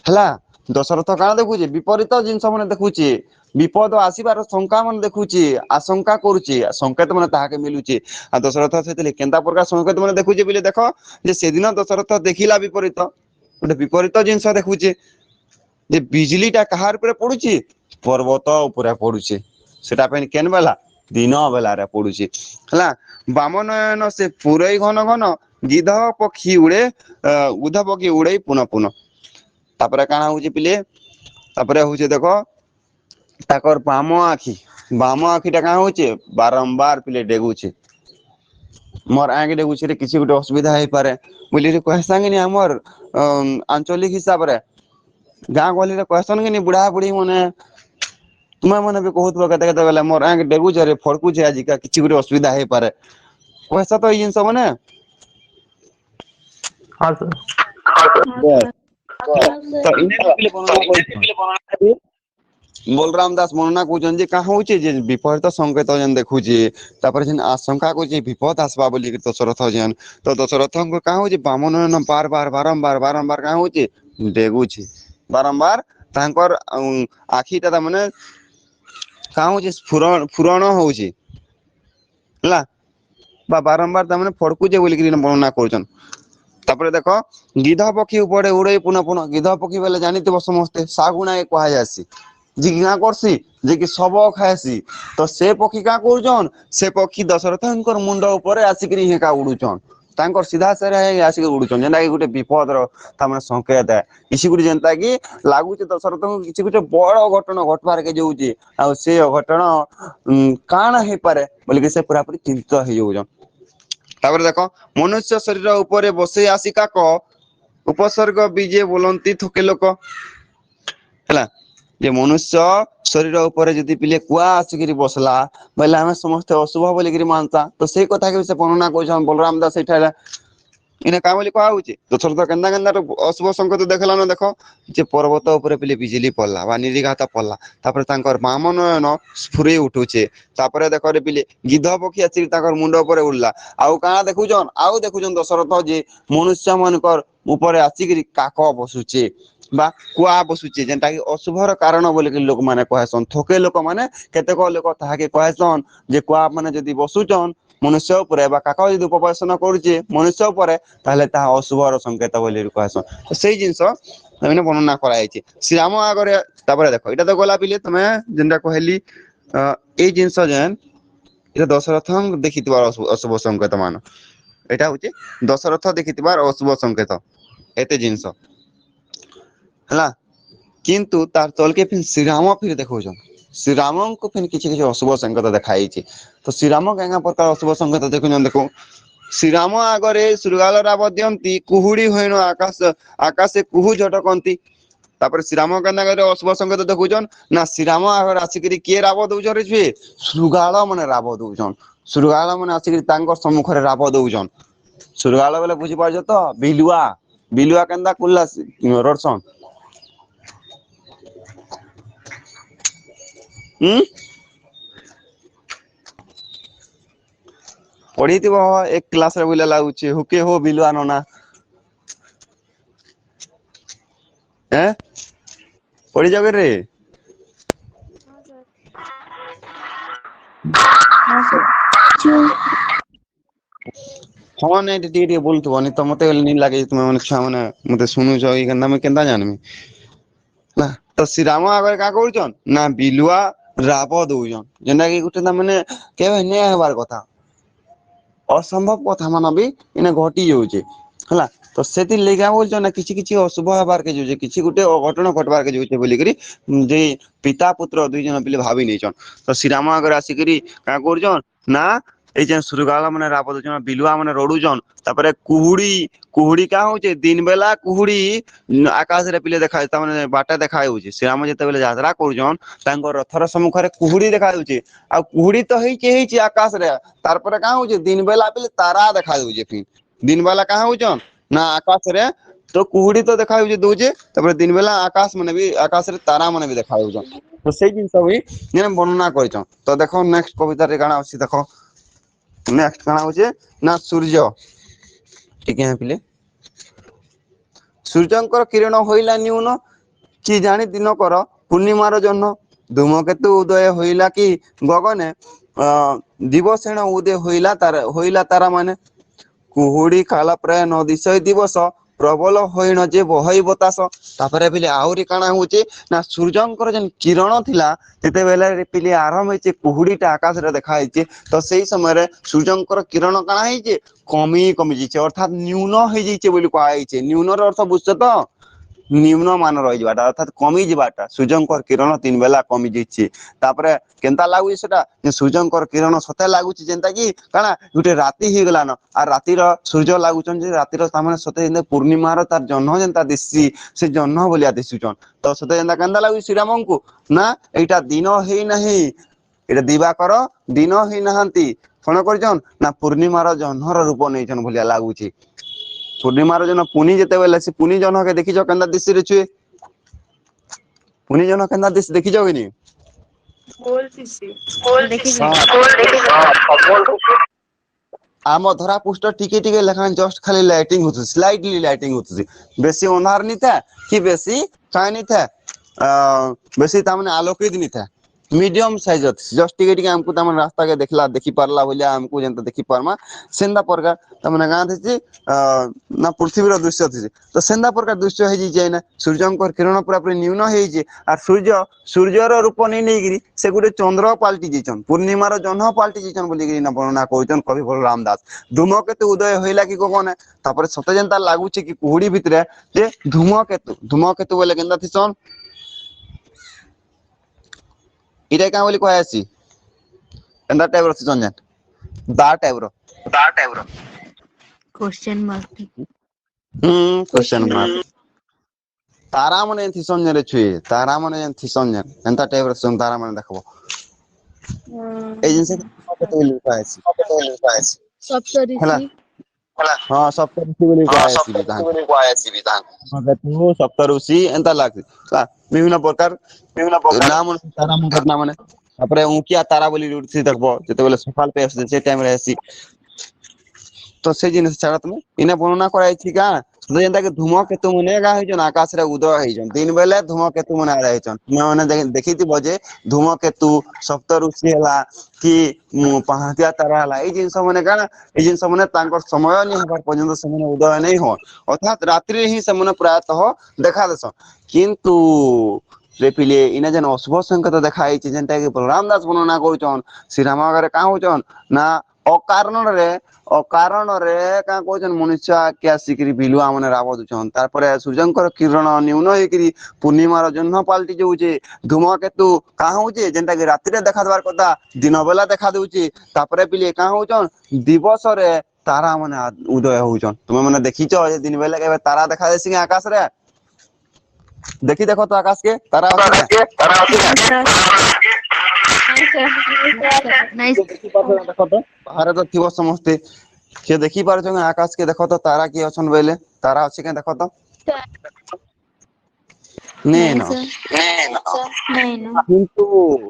ହେଲା ଦଶରଥ କାଣା ଦେଖୁଛେ ବିପରୀତ ଜିନିଷ ମାନେ ଦେଖୁଛେ ବିପଦ ଆସିବାର ଶଙ୍କା ମାନେ ଦେଖୁଛି ଆଶଙ୍କା କରୁଛି ସଂକେତ ମାନେ ତାହାକେ ମିଲୁଛି ଆଉ ଦଶରଥ ସେଥିରେ କେନ୍ତା ପ୍ରକାର ସଂକେତ ମାନେ ଦେଖୁଛେ ବୋଲି ଦେଖ ଯେ ସେଦିନ ଦଶରଥ ଦେଖିଲା ବିପରୀତ ଗୋଟେ ବିପରୀତ ଜିନିଷ ଦେଖୁଛେ ଯେ ବିଜୁଳି ଟା କାହାର ଉପରେ ପଡୁଛି ପର୍ବତ ଉପରେ ପଡୁଛି ସେଟା ପାଇଁ କେନ୍ ବେଲା ଦିନ ବେଲାରେ ପଡୁଛି ହେଲା ବାମନୟନ ସେ ପୁରଇ ଘନ ଘନ ଗିଧ ପକ୍ଷୀ ଉଡେ ଉଧ ପକ୍ଷୀ ଉଡେଇ ପୁନ ପୁନ ତାପରେ କାଣା ହଉଛି ପିଲେ ତାପରେ ହଉଛି ଦେଖ ତାଙ୍କର ବାମ ଆଖିଟା କାଁ ହଉଛି ବାରମ୍ବାର ପିଲେ ଡେଗୁଛି ମୋର ଆଙ୍କେ ଡେଗୁଛି କିଛି ଗୋଟେ ଅସୁବିଧା ହେଇପାରେ ବୋଲି କହ ସାଙ୍ଗନି ଆମର ଆଞ୍ଚଳିକ ହିସାବରେ ଗାଁ ଗହଳିରେ କହିସନ କି ବୁଢା ବୁଢୀ ମାନେ ତୁମେ ମାନେ ବି କହୁଥିବ କେତେ କେତେବେଳେ ମୋର ଆଙ୍କେ ଡେଗୁଛେ ଫଡକୁଛେ ଆଜିକା କିଛି ଗୋଟେ ଅସୁବିଧା ହେଇପାରେ କହିସ ତ ଏଇ ଜିନିଷ ମାନେ हाँ सर ବଲରାମ ଦାସ ବର୍ଣ୍ଣନା କରୁଛନ୍ତି ଯେ କାଁ ହଉଛି ଯେ ବିପରୀତ ସଂକେତ ଯେନ୍ ଦେଖୁଛି ତାପରେ ଯେନ୍ ଆଶଙ୍କା କରୁଛି ବିପଦ ଆସବା ବୋଲି ଦଶରଥ ଯେନ୍ ତ ଦଶରଥଙ୍କ କାଁ ହଉଛି ବାମନୟନ ବାରମ୍ବାର କାଁ ହଉଛି ଡେଗୁଛି ବାରମ୍ବାର ତାଙ୍କର ଆଖିଟା ତା ମାନେ କାଁ ହଉଛି ସ୍ଫୁରଣ ହଉଛି ହେଲା ବା ବାରମ୍ବାର ତାମାନେ ଫଡକୁଛେ ବୋଲିକିରି ବର୍ଣ୍ଣନା କରୁଛନ୍ ତାପରେ ଦେଖ ଗିଧ ପକ୍ଷୀ ଉପରେ ଉଡେଇ ପୁନଃ ପୁନଃ ଗିଧ ପକ୍ଷୀ ବୋଲେ ଜାଣିଥିବ ସମସ୍ତେ ଶାଗୁଣା କୁହାଯାଏସି ଯେ କି କାଁ କରସି ଯେ କି ଶବ ଖାଏସି ତ ସେ ପକ୍ଷୀ କାଁ କରୁଛନ୍ ସେ ପକ୍ଷୀ ଦଶରଥଙ୍କର ମୁଣ୍ଡ ଉପରେ ଆସିକିରି ହେକା ଉଡୁଛନ୍ ତାଙ୍କର ସିଧା ସାରା ଆସିକି ଉଡୁଛନ୍ ଯେନ୍ତା କି ଗୋଟେ ବିପଦର ତାମାନେ ସଂକେତ କିଛି ଗୋଟେ ଯେନ୍ତା କି ଲାଗୁଛି ଦଶରଥଙ୍କୁ କିଛି ଗୋଟେ ବଡ ଘଟଣା ଘଟବାରକେ ଯାଉଛି ଆଉ ସେ ଅଘଟଣ କାଣା ହେଇପାରେ ବୋଲିକି ସେ ପୁରାପୁରି ଚିନ୍ତିତ ହେଇଯାଉଛନ୍ ତାପରେ ଦେଖ ମନୁଷ୍ୟ ଶରୀର ଉପରେ ବସେଇ ଆସି କାକ ଉପସର୍ଗ ବିଜେ ବୋଲନ୍ତି ଥକେ ଲୋକ ହେଲା ଯେ ମନୁଷ୍ୟ ଶରୀର ଉପରେ ଯଦି ପିଲେ କୁଆ ଆସିକିରି ବସଲା ବୋଇଲେ ଆମେ ସମସ୍ତେ ଅଶୁଭ ବୋଲିକିରି ମାନତା ତ ସେଇ କଥା କି ସେ ବର୍ଣ୍ଣନା କରୁଛନ୍ ବଲରାମ ଦାସ ସେଇଟା ଏଇନା କାଁ ବୋଲି କୁହା ହଉଛି ଦଶରଥ କେନ୍ତା କେନ୍ତା ଅଶୁଭ ସଂକେତ ଦେଖଲାନ ଦେଖ ଯେ ପର୍ବତ ଉପରେ ପିଲେ ବିଜୁଳି ପଡିଲା ବା ନିରିଘାତ ପଡିଲା ତାପରେ ତାଙ୍କର ବାମନୟନ ସ୍ଫୁରେଇ ଉଠୁଛେ ତାପରେ ଦେଖ ପିଲେ ଗିଧ ପକ୍ଷୀ ଆସିକି ତାଙ୍କର ମୁଣ୍ଡ ଉପରେ ଉଡିଲା ଆଉ କାଣା ଦେଖୁଛନ୍ ଆଉ ଦେଖୁଛନ୍ ଦଶରଥ ଯେ ମନୁଷ୍ୟ ମାନଙ୍କର ଉପରେ ଆସିକିରି କାକ ବସୁଛେ ବା କୁଆ ବସୁଛେ ଯେନ୍ଟା କି ଅଶୁଭର କାରଣ ବୋଲିକି ଲୋକମାନେ କହେସନ୍ ଥକେ ଲୋକମାନେ କେତେକ ଲୋକ ତାହାକେ କହେସନ୍ ଯେ କୁଆ ମାନେ ଯଦି ବସୁଛନ୍ ମନୁଷ୍ୟ ଉପରେ ବା କାକ ଯଦି ଉପବେଶନ କରୁଛେ ମନୁଷ୍ୟ ଉପରେ ତାହେଲେ ତାହା ଅଶୁଭର ସଂକେତ ବୋଲି କହେସନ୍ ତ ସେଇ ଜିନିଷ ମାନେ ବର୍ଣ୍ଣନା କରାଯାଇଛି ଶ୍ରୀରାମ ଆଗରେ ତାପରେ ଦେଖ ଏଇଟା ତ ଗଲା ପିଲେ ତମେ ଯେନ୍ଟା କହିଲି ଏଇ ଜିନିଷ ଯେନ୍ ଏଇଟା ଦଶରଥ ଦେଖିଥିବାର ଅଶୁଭ ସଂକେତ ମାନ ଏଇଟା ହଉଛି ଦଶରଥ ଦେଖିଥିବାର ଅଶୁଭ ସଂକେତ ଏତେ ଜିନିଷ ହେଲା କିନ୍ତୁ ତାର ତଲକେ ଶ୍ରୀରାମ ଫିର ଦେଖଉଛନ୍ ଶ୍ରୀରାମଙ୍କୁ ଫିର କିଛି କିଛି ଅଶୁଭ ସଂକେତ ଦେଖାଯାଇଛି ତ ଶ୍ରୀରାମ କେଙ୍ଗା ପ୍ରକାର ଅଶୁଭ ସଂକେତ ଦେଖୁଛନ୍ ଦେଖୁ ଶ୍ରୀରାମ ଆଗରେ ଶୃଗାଲ ରାବ ଦିଅନ୍ତି କୁହୁଡି ହଇଣ ଆକାଶେ କୁହୁ ଝଟକନ୍ତି ତାପରେ ଶ୍ରୀରାମ କେନ୍ତା କରି ଅଶୁଭ ସଂକେତ ଦେଖୁଛନ୍ ନା ଶ୍ରୀରାମ ଆଗରେ ଆସିକିରି କିଏ ରାବ ଦଉଛନ୍ ରେ ଶୃଗାଳ ମାନେ ରାବ ଦଉଛନ୍ ଶୃଗାଳ ମାନେ ଆସିକିରି ତାଙ୍କ ସମ୍ମୁଖରେ ରାବ ଦଉଛନ୍ ଶୃଗାଳ ବୋଲେ ବୁଝିପାରୁଛ ତ ବିଲୁଆ ବିଲୁଆ କେନ୍ତା କୁଲା ରଡସନ୍ ପଢିଥିବ ଏକ କ୍ଲାସ ରେ ବୁଲା ଲାଗୁଛି ହୁକେ ହୋ ବିଲୁଆ ନନା ପଢିଛ କି ରେ ହଁ ନାଇଁ ଟିକେ ଟିକେ ବୋଲୁଥିବ ନି ତ ମତେ ନି ଲାଗେ ତୁମେ ମାନେ ଛୁଆ ମାନେ ମତେ ଶୁଣୁଛ କି କେନ୍ତା ମୁଇଁ କେନ୍ତା ଜାଣିମି ନା ତ ଶ୍ରୀରାମ ଆଗରେ କାଁ କରୁଛନ୍ ନା ବିଲୁଆ ରାବ ଦଉଛନ୍ ଯେନ୍ଟା କି ଗୋଟେ ତା ମାନେ କେବେ ନେ ହେବାର କଥା ଅସମ୍ଭବ କଥା ମାନ ବି ଏନେ ଘଟି ଯାଉଛେ ହେଲା ତ ସେଥିର୍ ଲେଗା ବୋଲଛ ନା କିଛି କିଛି ଅଶୁଭ ହେବାରକେ ଯାଉଛେ କିଛି ଗୋଟେ ଅଘଟଣ ଘଟବାରକେ ଯାଉଛେ ବୋଲିକରି ଯେ ପିତା ପୁତ୍ର ଦୁଇ ଜଣ ପିଲେ ଭାବି ନେଇଛନ୍ ତ ଶ୍ରୀରାମ ଆଗରେ ଆସିକରି କାଁ କରୁଛନ୍ ନା ଏଇ ଯେ ଶୃଗାଳ ମାନେ ରାବ ଦଉଛନ୍ ବିଲୁଆ ମାନେ ରଡୁଛନ୍ ତାପରେ କୁହୁଡି କାଁ ହଉଛେ ଦିନ ବେଲା କୁହୁଡି ଆକାଶରେ ପିଲେ ଦେଖା ତା ମାନେ ବାଟ ଦେଖା ଯାଉଛି ଶ୍ରୀରାମ ଯେତେବେଳେ ଯାତ୍ରା କରୁଛନ୍ ତାଙ୍କ ରଥର ସମ୍ମୁଖରେ କୁହୁଡି ଦେଖା ଯାଉଛି ଆଉ କୁହୁଡି ତ ହେଇଛି ଆକାଶରେ ତାର ପରେ କାଁ ହଉଛି ଦିନ ବେଲା ବେଲେ ତାରା ଦେଖା ଦଉଛି ଦିନ ବେଲା କାଁ ହଉଛନ୍ ନା ଆକାଶରେ ତ କୁହୁଡି ତ ଦେଖା ଦଉଛି ତାପରେ ଦିନ ବେଲା ଆକାଶ ମାନେ ବି ଆକାଶରେ ତାରା ମାନେ ବି ଦେଖା ଯାଉଛନ୍ ତ ସେଇ ଜିନିଷ ବି ବର୍ଣ୍ଣନା କରିଛନ୍ ତ ଦେଖ ନେକ୍ସଟ କବିତାରେ କାଣା ଅଛି ଦେଖ ନେକ୍ସଟ କାଣା ହଉଛି ନା ସୂର୍ଯ୍ୟ ଟିକେ ପିଲେ ସୂର୍ଯ୍ୟଙ୍କର କିରଣ ହଇଲା ନିଉନ କି ଜାଣି ଦିନ କର ପୂର୍ଣ୍ଣିମାର ଜହ୍ନ ଧୂମକେତୁ ଉଦୟ ହଇଲା କି ଗଗନେ ଦିବସେଣ ଉଦୟ ହଇଲା ତାରା ମାନେ କୁହୁଡି ଖାଲା ପ୍ରାୟ ନଦିଶଇ ଦିବସ ପ୍ରବଳ ହଇଣ ଯେ ବହଇ ବତାସ ତାପରେ ପିଲେ ଆହୁରି କାଣା ହଉଛି ନା ସୂର୍ଯ୍ୟଙ୍କର ଯେନ୍ କିରଣ ଥିଲା ଯେତେବେଳେ ପିଲି ଆରମ୍ଭ ହେଇଛି କୁହୁଡି ଟା ଆକାଶରେ ଦେଖା ହେଇଛି ତ ସେଇ ସମୟରେ ସୂର୍ଯ୍ୟଙ୍କର କିରଣ କାଣା ହେଇଛି କମି ଯାଇଛି ଅର୍ଥାତ ନ୍ୟୁନ ହେଇଯାଇଛି ବୋଲି କୁହାଯାଇଛି ନ୍ୟୁନର ଅର୍ଥ ବୁଝଛ ତ ନିମ୍ନ ମାନ ରହିଯିବାଟା ଅର୍ଥାତ କମିଯିବାଟା ସୂର୍ଯ୍ୟଙ୍କର କିରଣ ତିନ ବେଲା କମି ଯାଇଛି ତାପରେ କେନ୍ତା ଲାଗୁଛି ସେଟା ସୂର୍ଯ୍ୟଙ୍କର କିରଣ ସତେ ଲାଗୁଛି ଯେନ୍ତା କି କାଣା ଗୋଟେ ରାତି ହେଇଗଲାନ ଆଉ ରାତିର ସୂର୍ଯ୍ୟ ଲାଗୁଛନ୍ତି ଯେ ରାତିର ତାମାନେ ସତେ ପୂର୍ଣ୍ଣିମାର ତାର ଜହ୍ନ ଯେନ୍ତା ଦିଶି ସେ ଜହ୍ନ ଭଳିଆ ଦିଶୁଛନ୍ ତ ସତେ ଯେନ୍ତା କେନ୍ତା ଲାଗୁଛି ଶ୍ରୀରାମଙ୍କୁ ନା ଏଇଟା ଦିନ ହେଇନାହିଁ ଏଇଟା ଦିବାକର ଦିନ ହେଇନାହାନ୍ତି କଣ କରିଛନ୍ ନା ପୂର୍ଣ୍ଣିମାର ଜହ୍ନର ରୂପ ନେଇଛନ୍ ଭଳିଆ ଲାଗୁଛି ପୂର୍ଣ୍ଣିମାର ଜହ୍ନ ପୁନି ଯେତେବେଳେ ସେ ପୁନି ଜହ୍ନକେ ଦେଖିଛ କେନ୍ତା ଦିଶିରେ ଛୁଏ ପୁନି ଜହ୍ନ କେନ୍ତା ଦିଶ ଦେଖିଛ କି ନି ଦେଖିଛି ଆମ ଧରା ପୃଷ୍ଠ ଟିକେ ଟିକେ ଲେଖା ଜଷ୍ଟ ଖାଲି ଲାଇଟିଂ ହଉଛି ସ୍ଲାଇଟଲି ଲାଇଟିଂ ହଉଛି ବେଶୀ ଅନ୍ଧାର ନିଥାଏ କି ବେଶୀ କାଇଁ ନିଥାଏ ବେଶୀ ତାମାନେ ଆଲୋକିତ ନିଥାଏ ମିଡିୟମ ସାଇଜ ଅଛି ଜଷ୍ଟ ଟିକେ ଟିକେ ଆମକୁ ତାମାନେ ରାସ୍ତା କେ ଦେଖି ପାରିଲା ଭଳିଆ ଆମକୁ ଯେନ୍ତା ଦେଖି ପାରମା ସେନ୍ତା ପ୍ରକାର ତାମାନେ ଗାଁ ଥିସି ନା ପୃଥିବୀର ଦୃଶ୍ୟ ଥିସି ତ ସେନ୍ତା ପ୍ରକାର ଦୃଶ୍ୟ ହେଇଯାଇଛି ଏଇନା ସୂର୍ଯ୍ୟଙ୍କର କିରଣ ପୁରା ପୁରି ନ୍ୟୁନ ହେଇଛି ଆର୍ ସୂର୍ଯ୍ୟର ରୂପ ନେଇକିରି ସେ ଗୋଟେ ଚନ୍ଦ୍ର ପାଲଟି ଯାଇଛନ୍ ପୂର୍ଣ୍ଣିମାର ଜହ୍ନ ପାଲଟି ଯାଇଛନ୍ ବୋଲିକିରି ବର୍ଣ୍ଣନା କରୁଛନ୍ କବି ବଳରାମ ଦାସ ଧୂମକେତୁ ଉଦୟ ହେଇଲା କି ଗଗନେ ତାପରେ ସତେ ଯେନ୍ତା ଲାଗୁଛି କି କୁହୁଡି ଭିତରେ ଯେ ଧୂମକେତୁ ବୋଲେ କେନ୍ତା ଥିସନ୍ ଏଇଟା କାଁ ବୋଲି କୁହାଯାସି ଏନ୍ତା ଟାଇପର ଥିସନ୍ ଯେନ୍ ଦା ଟାଇପର क्वेश्चन मार्क क्वेश्चन मार्क तारा मन ଥିସନ୍ ରେ ଛୁଏ ତାରା ମାନେ ଥିସନ୍ ଏନ୍ତା ଟାଇପର ଥିସନ୍ ତାରା ମାନେ ଦେଖବ ଏଇ ଜିନିଷ କୁହାଯାଇଛି ହେଲା सप्तऋषि ହଁ ସପ୍ତଋଷି ବୋଲି କୁହାଯାଇଛି ସପ୍ତଋଷି ଏନ୍ତା ଲାଗେ ବିଭିନ୍ନ ପ୍ରକାର ନାଁ ମାନେ ତାରା ମାନଙ୍କର ନାଁ ମାନେ ତାପରେ ଉଙ୍କିଆ ତାରା ବୋଲି ଦେଖବ ଯେତେବେଳେ ସକାଳ ପେ ଆସେ ସେ ଟାଇମ ରେ ଆସି ତ ସେଇ ଜିନିଷ ଛାଡ ତମେ ଇନେ ବର୍ଣ୍ଣନା କରାଯାଇଛି କାଁ ଯେନ୍ତା କି ଧୂମକେତୁ ମାନେ କାଁ ହେଇଛନ୍ ଆକାଶରେ ଉଦୟ ହେଇଛନ୍ ଦିନ ବେଲେ ଧୂମକେତୁ ମାନେ ହେଇଛନ୍ ତୁମେ ମାନେ ଦେଖିଥିବ ଯେ ଧୂମକେତୁ ସପ୍ତଋଷି ହେଲା କି ପାହାନ୍ତିଆ ତାରା ହେଲା ଏଇ ଜିନିଷ ମାନେ କାଣା ଏଇ ଜିନିଷ ମାନେ ତାଙ୍କର ସମୟ ନି ହେବାର ପର୍ଯ୍ୟନ୍ତ ସେମାନେ ଉଦୟ ନେଇ ହୁଅନ୍ ଅର୍ଥାତ ରାତିରେ ହିଁ ସେମାନେ ପ୍ରାୟତଃ ଦେଖା ଦେସନ୍ କିନ୍ତୁ ରେ ପିଲେ ଇନେ ଯେନ୍ ଅଶୁଭ ସଂକେତ ଦେଖା ହେଇଛି ଯେନ୍ଟା କି ବଳରାମ ଦାସ ବର୍ଣ୍ଣନା କରୁଛନ୍ ଶ୍ରୀରାମ ଆଗରେ କାଁ ହଉଛନ୍ ନା ଅକାରଣରେ କାଁ କହୁଛନ୍ ମନୁଷ୍ୟ ଆଗକେ ଆସିକିରି ବିଲୁଆ ମାନେ ରାବ ଦଉଛନ୍ ତାପରେ ସୂର୍ଯ୍ୟଙ୍କର କିରଣ ନ୍ୟୁନ ହେଇକିରି ପୂର୍ଣ୍ଣିମାର ଜହ୍ନ ପାଲଟି ଯାଉଛେ ଧୂମକେତୁ କାଁ ହଉଛେ ଯେନ୍ଟା କି ରାତିରେ ଦେଖା ଦବାର କଥା ଦିନ ବେଲା ଦେଖା ଦଉଛି ତାପରେ ପିଲେ କାଁ ହଉଛନ୍ ଦିବସରେ ତାରା ମାନେ ଉଦୟ ହଉଛନ୍ ତୁମେ ମାନେ ଦେଖିଛ ଏ ଦିନ ବେଲେ କେବେ ତାରା ଦେଖା ଦେସି କି ଆକାଶରେ ଦେଖ ତ ଆକାଶ କେ ତାରା ଅଛି ନା नहीं ଦେଖ ତ ବାହାରେ ତ ଥିବ ସମସ୍ତେ କିଏ ଦେଖି ପାରୁଛ ଆକାଶ କେ ଦେଖ ତ ତାରା କିଏ ଅଛନ୍ ବୋଇଲେ ତାରା ଅଛି କେଁ ଦେଖ ତ नहीं ନେନ सर नहीं ना କିନ୍ତୁ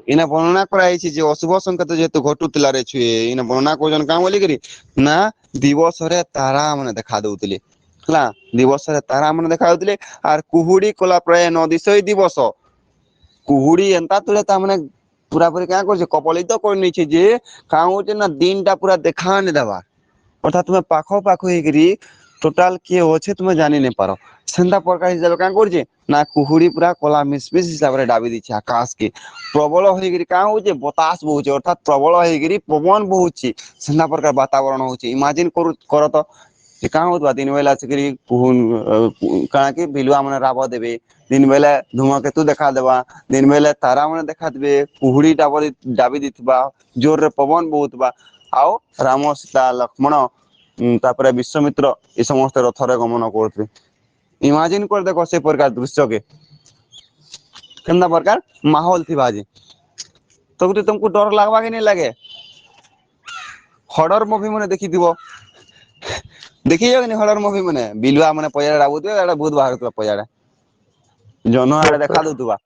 ଇନେ ବର୍ଣ୍ଣନା କରାଯାଇଛି ଯେ ଅଶୁଭ ସଂକେତ ଯେହେତୁ ଘଟୁଥିଲା ରେ ଛୁଏ ଇନେ ବର୍ଣ୍ଣନା କରୁଛନ୍ କାଁ ବୋଲିକିରି ନା ଦିବସରେ ତାରା ମାନେ ଦେଖା ଦଉଥିଲେ ହେଲା ଦିବସରେ ତାରା ମାନେ ଦେଖା ଦଉଥିଲେ ଆର୍ କୁହୁଡି କଲା ପ୍ରାୟ 9 ଦିବସ କୁହୁଡି ଏନ୍ତା ତୁଳେ ତା ମାନେ ପୁରା ପୁରି କାଁ କରୁଛେ କପଳିତ କରି ନେଇଛେ ଯେ କାଁ ହଉଛେ ନା ଦିନଟା ପୁରା ଦେଖା ନି ଦେବା ଅର୍ଥାତ୍ ତୁମେ ପାଖ ପାଖ ହେଇକିରି ଟୋଟାଲ କିଏ ଅଛେ ତୁମେ ଜାଣି ନାଇଁ ପାର ସେନ୍ତା ପ୍ରକାର ହିସାବରେ କାଁ କରୁଛେ ନା କୁହୁଡି ପୁରା କଲା ମିସମିସ ହିସାବରେ ଡାବି ଦେଇଛି ଆକାଶ କେ ପ୍ରବଳ ହେଇକିରି କାଁ ହଉଛେ ବତାସ ବହୁଛେ ଅର୍ଥାତ୍ ପ୍ରବଳ ହେଇକିରି ପବନ ବହୁଛି ସେନ୍ତା ପ୍ରକାର ବାତାବରଣ ହଉଛି ଇମାଜିନ କର ତ ଯେ କାଁ ହଉଥିବା ଦିନ ବେଲା ଆସିକିରି କାଣା କି ବିଲୁଆ ମାନେ ରାବ ଦେବେ ଦିନ ବେଲେ ଧୂମକେତୁ ଦେଖା ଦେବା ଦିନ ବେଲେ ତାରା ମାନେ ଦେଖାଦେବେ କୁହୁଡି ଡାବି ଦେଇଥିବା ଜୋରରେ ପବନ ବହୁଥିବା ଆଉ ରାମ ସୀତା ଲକ୍ଷ୍ମଣ ତାପରେ ବିଶ୍ଵମିତ୍ର ଏ ସମସ୍ତେ ରଥରେ ଗମନ କରୁଥିବେ ଇମାଜିନ କରି ଦେଖ ସେ ପ୍ରକାର ଦୃଶ୍ୟକେ କେନ୍ତା ପ୍ରକାର ମାହୋଲ ଥିବା ଆଜି ତ ଗୋଟେ ତମକୁ ଡର ଲାଗବା କି ନାଇଁ ଲାଗେ ହଡର ମୁଭି ମାନେ ଦେଖିଥିବ ଦେଖିଛ କି ନାଇଁ ହଡର ମୁଭି ମାନେ ବିଲୁଆ ମାନେ ପଇଆଡେ ରାବୁଥିବେ ଇଆଡେ ଭୂତ ବାହାରୁଥିବ ପଇଆଡେ ଜହ୍ନ ଆଡେ ଦେଖା ଦଉଥିବା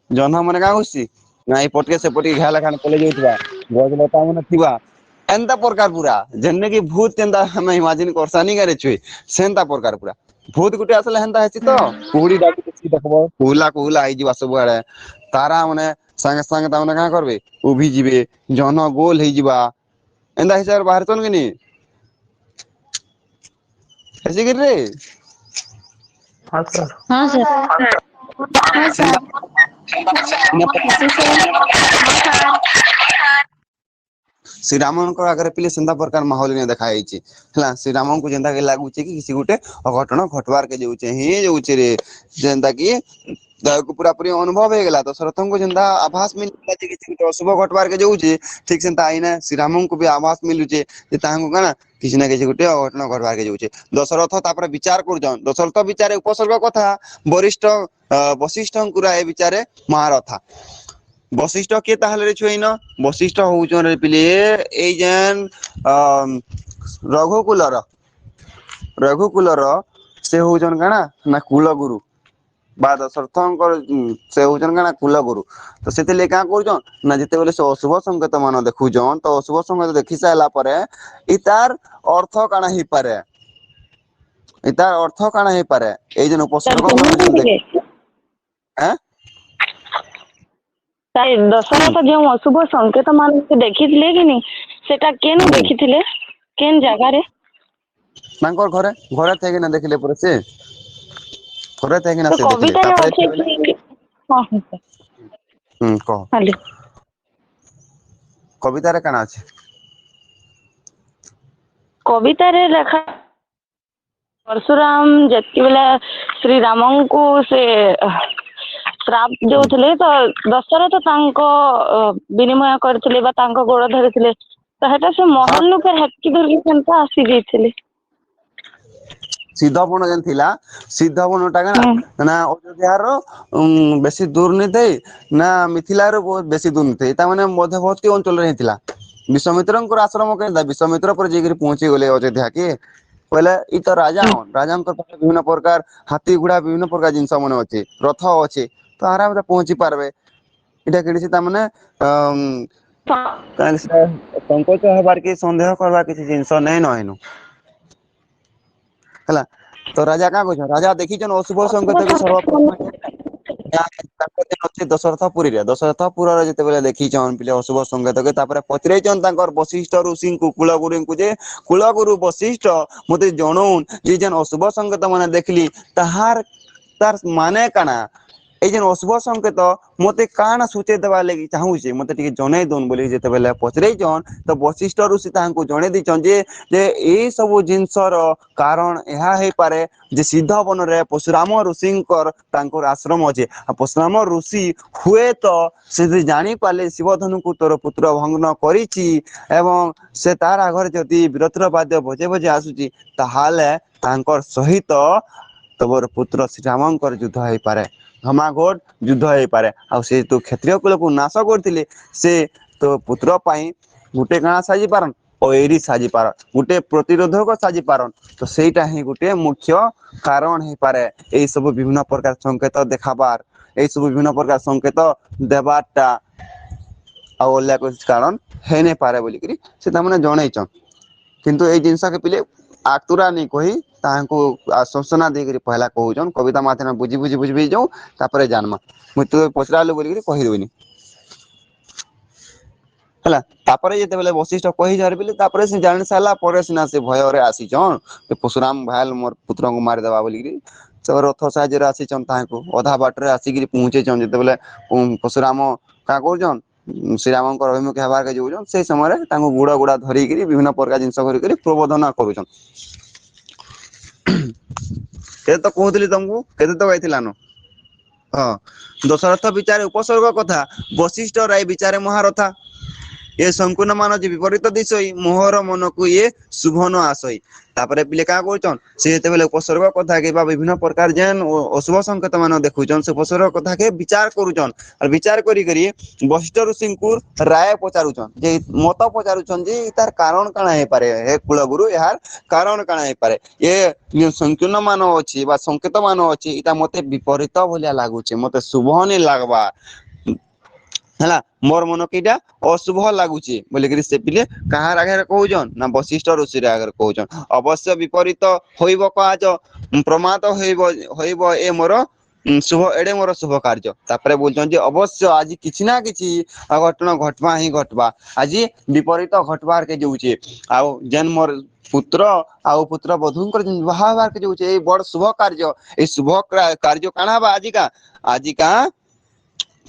ଜହ୍ନ ମାନେ କାଁ ଘୁଷଛି ନା ଏଇ ପଟକେ ସେପଟକେ ଘାଇଲା ଖାନ ପଲେଇ ଯାଉଥିବା ଗଛଲତା ମାନେ ଥିବା ଏନ୍ତା ପ୍ରକାର ପୁରା ଯେନେ କି ଭୂତ କେନ୍ତା ଆମେ ଇମାଜିନ କରସାନି ଗାରେ ଛୁଏ ସେନ୍ତା ପ୍ରକାର ପୁରା ଭୂତ ଗୋଟେ ଆସିଲେ ହେନ୍ତା ହେଇଛି ତ କୁହୁଡି ଡାକି ଦେଖବ କୁହୁଲା ହେଇଯିବା ସବୁଆଡେ ତାରା ମାନେ ସାଙ୍ଗେ ସାଙ୍ଗେ ତା ମାନେ କାଁ କରିବେ ଉଭି ଯିବେ ଜହ୍ନ ଗୋଲ ହେଇଯିବା ଏନ୍ତା ହିସାବରେ ବାହାରିଛନ କି ନି ହେସିକିରି हाँ सर हाँ सर हाँ ସେନ୍ତା सर कैसे सर हाँ सर ଶ୍ରୀରାମଙ୍କ ଆଗରେ ପିଲେ ସେନ୍ତା ପ୍ରକାର ମାହୋଲ ଦେଖା ହେଇଛି ହେଲା ଶ୍ରୀରାମଙ୍କୁ ଯେନ୍ତା କି ଲାଗୁଛି କି କିଛି ଗୋଟେ ଅଘଟଣ ଘଟବାର କେ ଯାଉଛେ ହିଁ ଯାଉଛେ ରେ ଯେନ୍ତା କି ତାକୁ ପୁରା ପୁରି ଅନୁଭବ ହେଇଗଲା ଦଶରଥଙ୍କୁ ଯେନ୍ତା ଆଭାସ ମିଳିଲା ଯେ କିଛି ଗୋଟେ ଅଶୁଭ ଘଟବାର କେ ଯାଉଛି ଠିକ ସେନ୍ତା ଆଇନା ଶ୍ରୀରାମଙ୍କୁ ବି ଆଭାସ ମିଲୁଛେ ଯେ ତାହାଙ୍କୁ କାଣା କିଛି ନା କିଛି ଗୋଟେ ଅଘଟଣ ଘଟବାରକେ ଯାଉଛେ ଦଶରଥ ତାପରେ ବିଚାର କରୁଛନ୍ ଦଶରଥ ବିଚାରେ ଉପସର୍ଗ କଥା ବରିଷ୍ଠ ବଶିଷ୍ଠଙ୍କୁରା ଏ ବିଚାରେ ମହାରଥା ବଶିଷ୍ଠ କିଏ ତାହେଲେ ଛୁଇନ ବଶିଷ୍ଠ ହଉଛନ୍ ପିଲେ ଏଇ ଯେନ୍ ରଘୁକୁଲର ସେ ହଉଛନ୍ କାଣା ନା କୁଳଗୁରୁ ବା ଦଶରଥଙ୍କର ସେ ହଉଛନ୍ କାଣା କୁଲଗୁରୁ ତ ସେଥିଲାଗି କାଁ କରୁଛନ୍ ନା ଯେତେବେଳେ ସେ ଅଶୁଭ ସଂକେତ ମାନ ଦେଖୁଛନ୍ ତ ଅଶୁଭ ସଂକେତ ଦେଖି ସାରିଲା ପରେ ଇ ତାର ଅର୍ଥ କାଣା ହେଇପାରେ ଏ ତାର ଅର୍ଥ କାଣା ହେଇପାରେ ଏଇ ଯେନ୍ ଉପସର୍ଗ ମାନେ ଯେନ୍ ଦେଖ ଆଁ ଦଶରଥ ଯେଉଁ ଅଶୁଭ ସଂକେତ ମାନଙ୍କୁ ଦେଖିଥିଲେ କି ନି ସେଟା କେନୁ ଦେଖିଥିଲେ କେନ୍ ଜାଗାରେ ତାଙ୍କର ଘରେ ଘରେ ଥାଇକିନା ଦେଖିଲେ ପରେ ସେ ଘରେ ଥାଇକିନା ତ ସେ ଦେଖିଲେ କବିତାରେ ତାପରେ ଅଛି କି ହଁ ହଁ କହ ଖାଲି କବିତାରେ କାଣା ଅଛି କବିତାରେ ଲେଖା ପରଶୁରାମ ଯେତେବେଳେ ଶ୍ରୀରାମଙ୍କୁ ସେ ଶ୍ରାପ ଦେଉଥିଲେ ତ ଦଶରଥ ତାଙ୍କ ବିନିମୟ କରିଥିଲେ ବା ତାଙ୍କ ଗୋଡ ଧରିଥିଲେ ତ ହେଟା ସେ ହଁ ମହଲ ଫେର ହେତକି ଧରିକି କେନ୍ତା ଆସି ଯାଇଥିଲେ ସିଦ୍ଧ ବନ ଯେନ୍ ଥିଲା ସିଦ୍ଧ ବନ ଟା କାଣା ହୁଁ ନା ଅଯୋଧ୍ୟାର ବେଶୀ ଦୂର ନି ଥାଇ ନା ମିଥିଲାରୁ ବହୁତ ବେଶୀ ଦୂର ନ ଥାଇ ତା ମାନେ ମଧ୍ୟବର୍ତ୍ତୀ ଅଞ୍ଚଳରେ ହେଇଥିଲା ବିଶ୍ୱାମିତ୍ରଙ୍କର ଆଶ୍ରମ କେନ୍ତା ବିଶ୍ୱାମିତ୍ର ପରେ ଯାଇକିରି ପହଞ୍ଚି ଗଲେ ଅଯୋଧ୍ୟା କି କହିଲେ ଇ ତ ରାଜା ହନ୍ ରାଜାଙ୍କ ପାଖରେ ବିଭିନ୍ନ ପ୍ରକାର ହାତୀ ଗୁଡା ବିଭିନ୍ନ ପ୍ରକାର ଜିନିଷ ମାନେ ଅଛି ରଥ ଅଛି ତ ଆରାମରେ ପହଞ୍ଚି ପାରବେ ଏଇଟା କିଣିଛି ତାମାନେ କାହିଁକି ସେ ସଙ୍କୋଚ ହବାର କି ସନ୍ଦେହ କରବାର କିଛି ଜିନିଷ ନାଇଁ ନ ଏନୁ ହେଲା ତ ରାଜା କାଁ କହୁଛନ୍ ରାଜା ଦେଖିଛନ୍ ଅଶୁଭ ସଂକେତ କି ସର୍ବପ୍ରଥମେ ଅଛି ଦଶରଥ ପୁରୀରେ ଦଶରଥ ପୁରରେ ଯେତେବେଳେ ଦେଖିଛନ୍ ପିଲେ ଅଶୁଭ ସଂକେତକେ ତାପରେ ପଚରେଇଛନ୍ ତାଙ୍କର ବଶିଷ୍ଠ ଋଷିଙ୍କୁ କୁଳଗୁରୁଙ୍କୁ ଯେ କୁଳଗୁରୁ ବଶିଷ୍ଠ ମତେ ଜଣଉନ ଯେ ଯେନ୍ ଅଶୁଭ ସଂକେତ ମାନେ ଦେଖିଲି ତାହାର ତାର ମାନେ କାଣା ଏଇ ଯେନ୍ ଅଶୁଭ ସଂକେତ ମତେ କାଣା ସୂଚେଇ ଦେବାର ଲାଗି ଚାହୁଁଛି ମତେ ଟିକେ ଜଣେଇ ଦଉନ ବୋଲି ଯେତେବେଳେ ପଚରେଇଛନ୍ ତ ବଶିଷ୍ଠ ଋଷି ତାହାଙ୍କୁ ଜଣେଇ ଦେଇଛନ୍ ଯେ ଏଇ ସବୁ ଜିନିଷର କାରଣ ଏହା ହେଇପାରେ ଯେ ସିଦ୍ଧ ବନରେ ପଶୁରାମ ଋଷିଙ୍କର ତାଙ୍କର ଆଶ୍ରମ ଅଛି ଆଉ ପଶୁରାମ ଋଷି ହୁଏତ ସେ ଯଦି ଜାଣି ପାରିଲେ ଶିବଧନୁଙ୍କୁ ତୋର ପୁତ୍ର ଭଗ୍ନ କରିଛି ଏବଂ ସେ ତାର ଆଗରେ ଯଦି ବୀରତ୍ନ ବାଦ୍ୟ ବଜେ ବଜେ ଆସୁଛି ତାହେଲେ ତାଙ୍କର ସହିତ ତମର ପୁତ୍ର ଶ୍ରୀରାମଙ୍କର ଯୁଦ୍ଧ ହେଇପାରେ ଘମାଘୋଟ ଯୁଦ୍ଧ ହେଇପାରେ ଆଉ ସେ ତୁ କ୍ଷତ୍ରିୟ କୁଳକୁ ନାଶ କରିଥିଲେ ସେ ତୋ ପୁତ୍ର ପାଇଁ ଗୋଟେ କାଣା ସାଜି ପାରନ୍ वैरी साजी पार गोटे प्रतिरोधक साजी पारन तो सेटा ही गोटे मुख्य कारण ही पारे एई सब विभिन्न प्रकार संकेत देखाबार एई सब विभिन्न प्रकार संकेत देबारटा आ ओल्या कुछ कारण हे नै पारे बोली करी से तमने जणैछन किंतु ए जिंस के पिले आतुरा नहीं कही तांको आश्वासना दे करी पहला कहउछन कविता माध्यम बुझी बुझी बुझी बुझी जाऊ तापरे जानमा मु तो पचरालो बोली करी कहि देबनी हला तापरे जेते बेले वशिष्ठ कहि जार बिले तापरे से जान साला परे सिना से भय रे आसी छन परशुराम भाल मोर पुत्र को मार देबा बोली करी से रथ साजे रे आसी छन तांको आधा बाट रे आसी करी पहुंचे छन जेते बेले परशुराम का कहउछन श्री राम अभिमुख हेबार के जोजन से समय रे तांको गुड़ा गुड़ा धरी करी विभिन्न प्रकार जिंस करी करी प्रबोधन करूछन के तो कहतली तुमको केते तो गाइथिला न हां दशरथ विचार उपसर्ग कथा वशिष्ठ राय विचारे महारथा ये संपूर्ण मान जे विपरीत दिसई मोहर मन को ये शुभ न आसई तापरे पिले का करछन से जेते बेले उपसर्ग कथा के बा विभिन्न प्रकार जेन अशुभ संकेत मान देखुछन से उपसर्ग कथा के विचार करूछन और विचार करी करी वशिष्ठ ऋषि को राय पचारुछन जे मत पचारुछन जे तार कारण काना हे पारे हे कुल गुरु यार कारण काना हे पारे ये संकीर्ण मान अछि बा संकेत मान अछि इता मते विपरीत भलिया लागुचे मते शुभ नै लागबा हला मोर मन केटा अशुभ लागुची बोले करी से पिले कहार आगे कहउजन ना वशिष्ठ ऋषि रे आगे कहउजन अवश्य विपरीत होइबो काज प्रमाद होइबो ए मोर शुभ एडे मोर शुभ कार्य तापरे बोलछन जे अवश्य आज किछि ना किछि घटना घटबा ही घटबा आज विपरीत घटबार के जोउचे आ जन मोर पुत्र आ पुत्र बधुंकर विवाह बार के जोउचे ए बड़ शुभ कार्य ए शुभ कार्य काना बा आजिका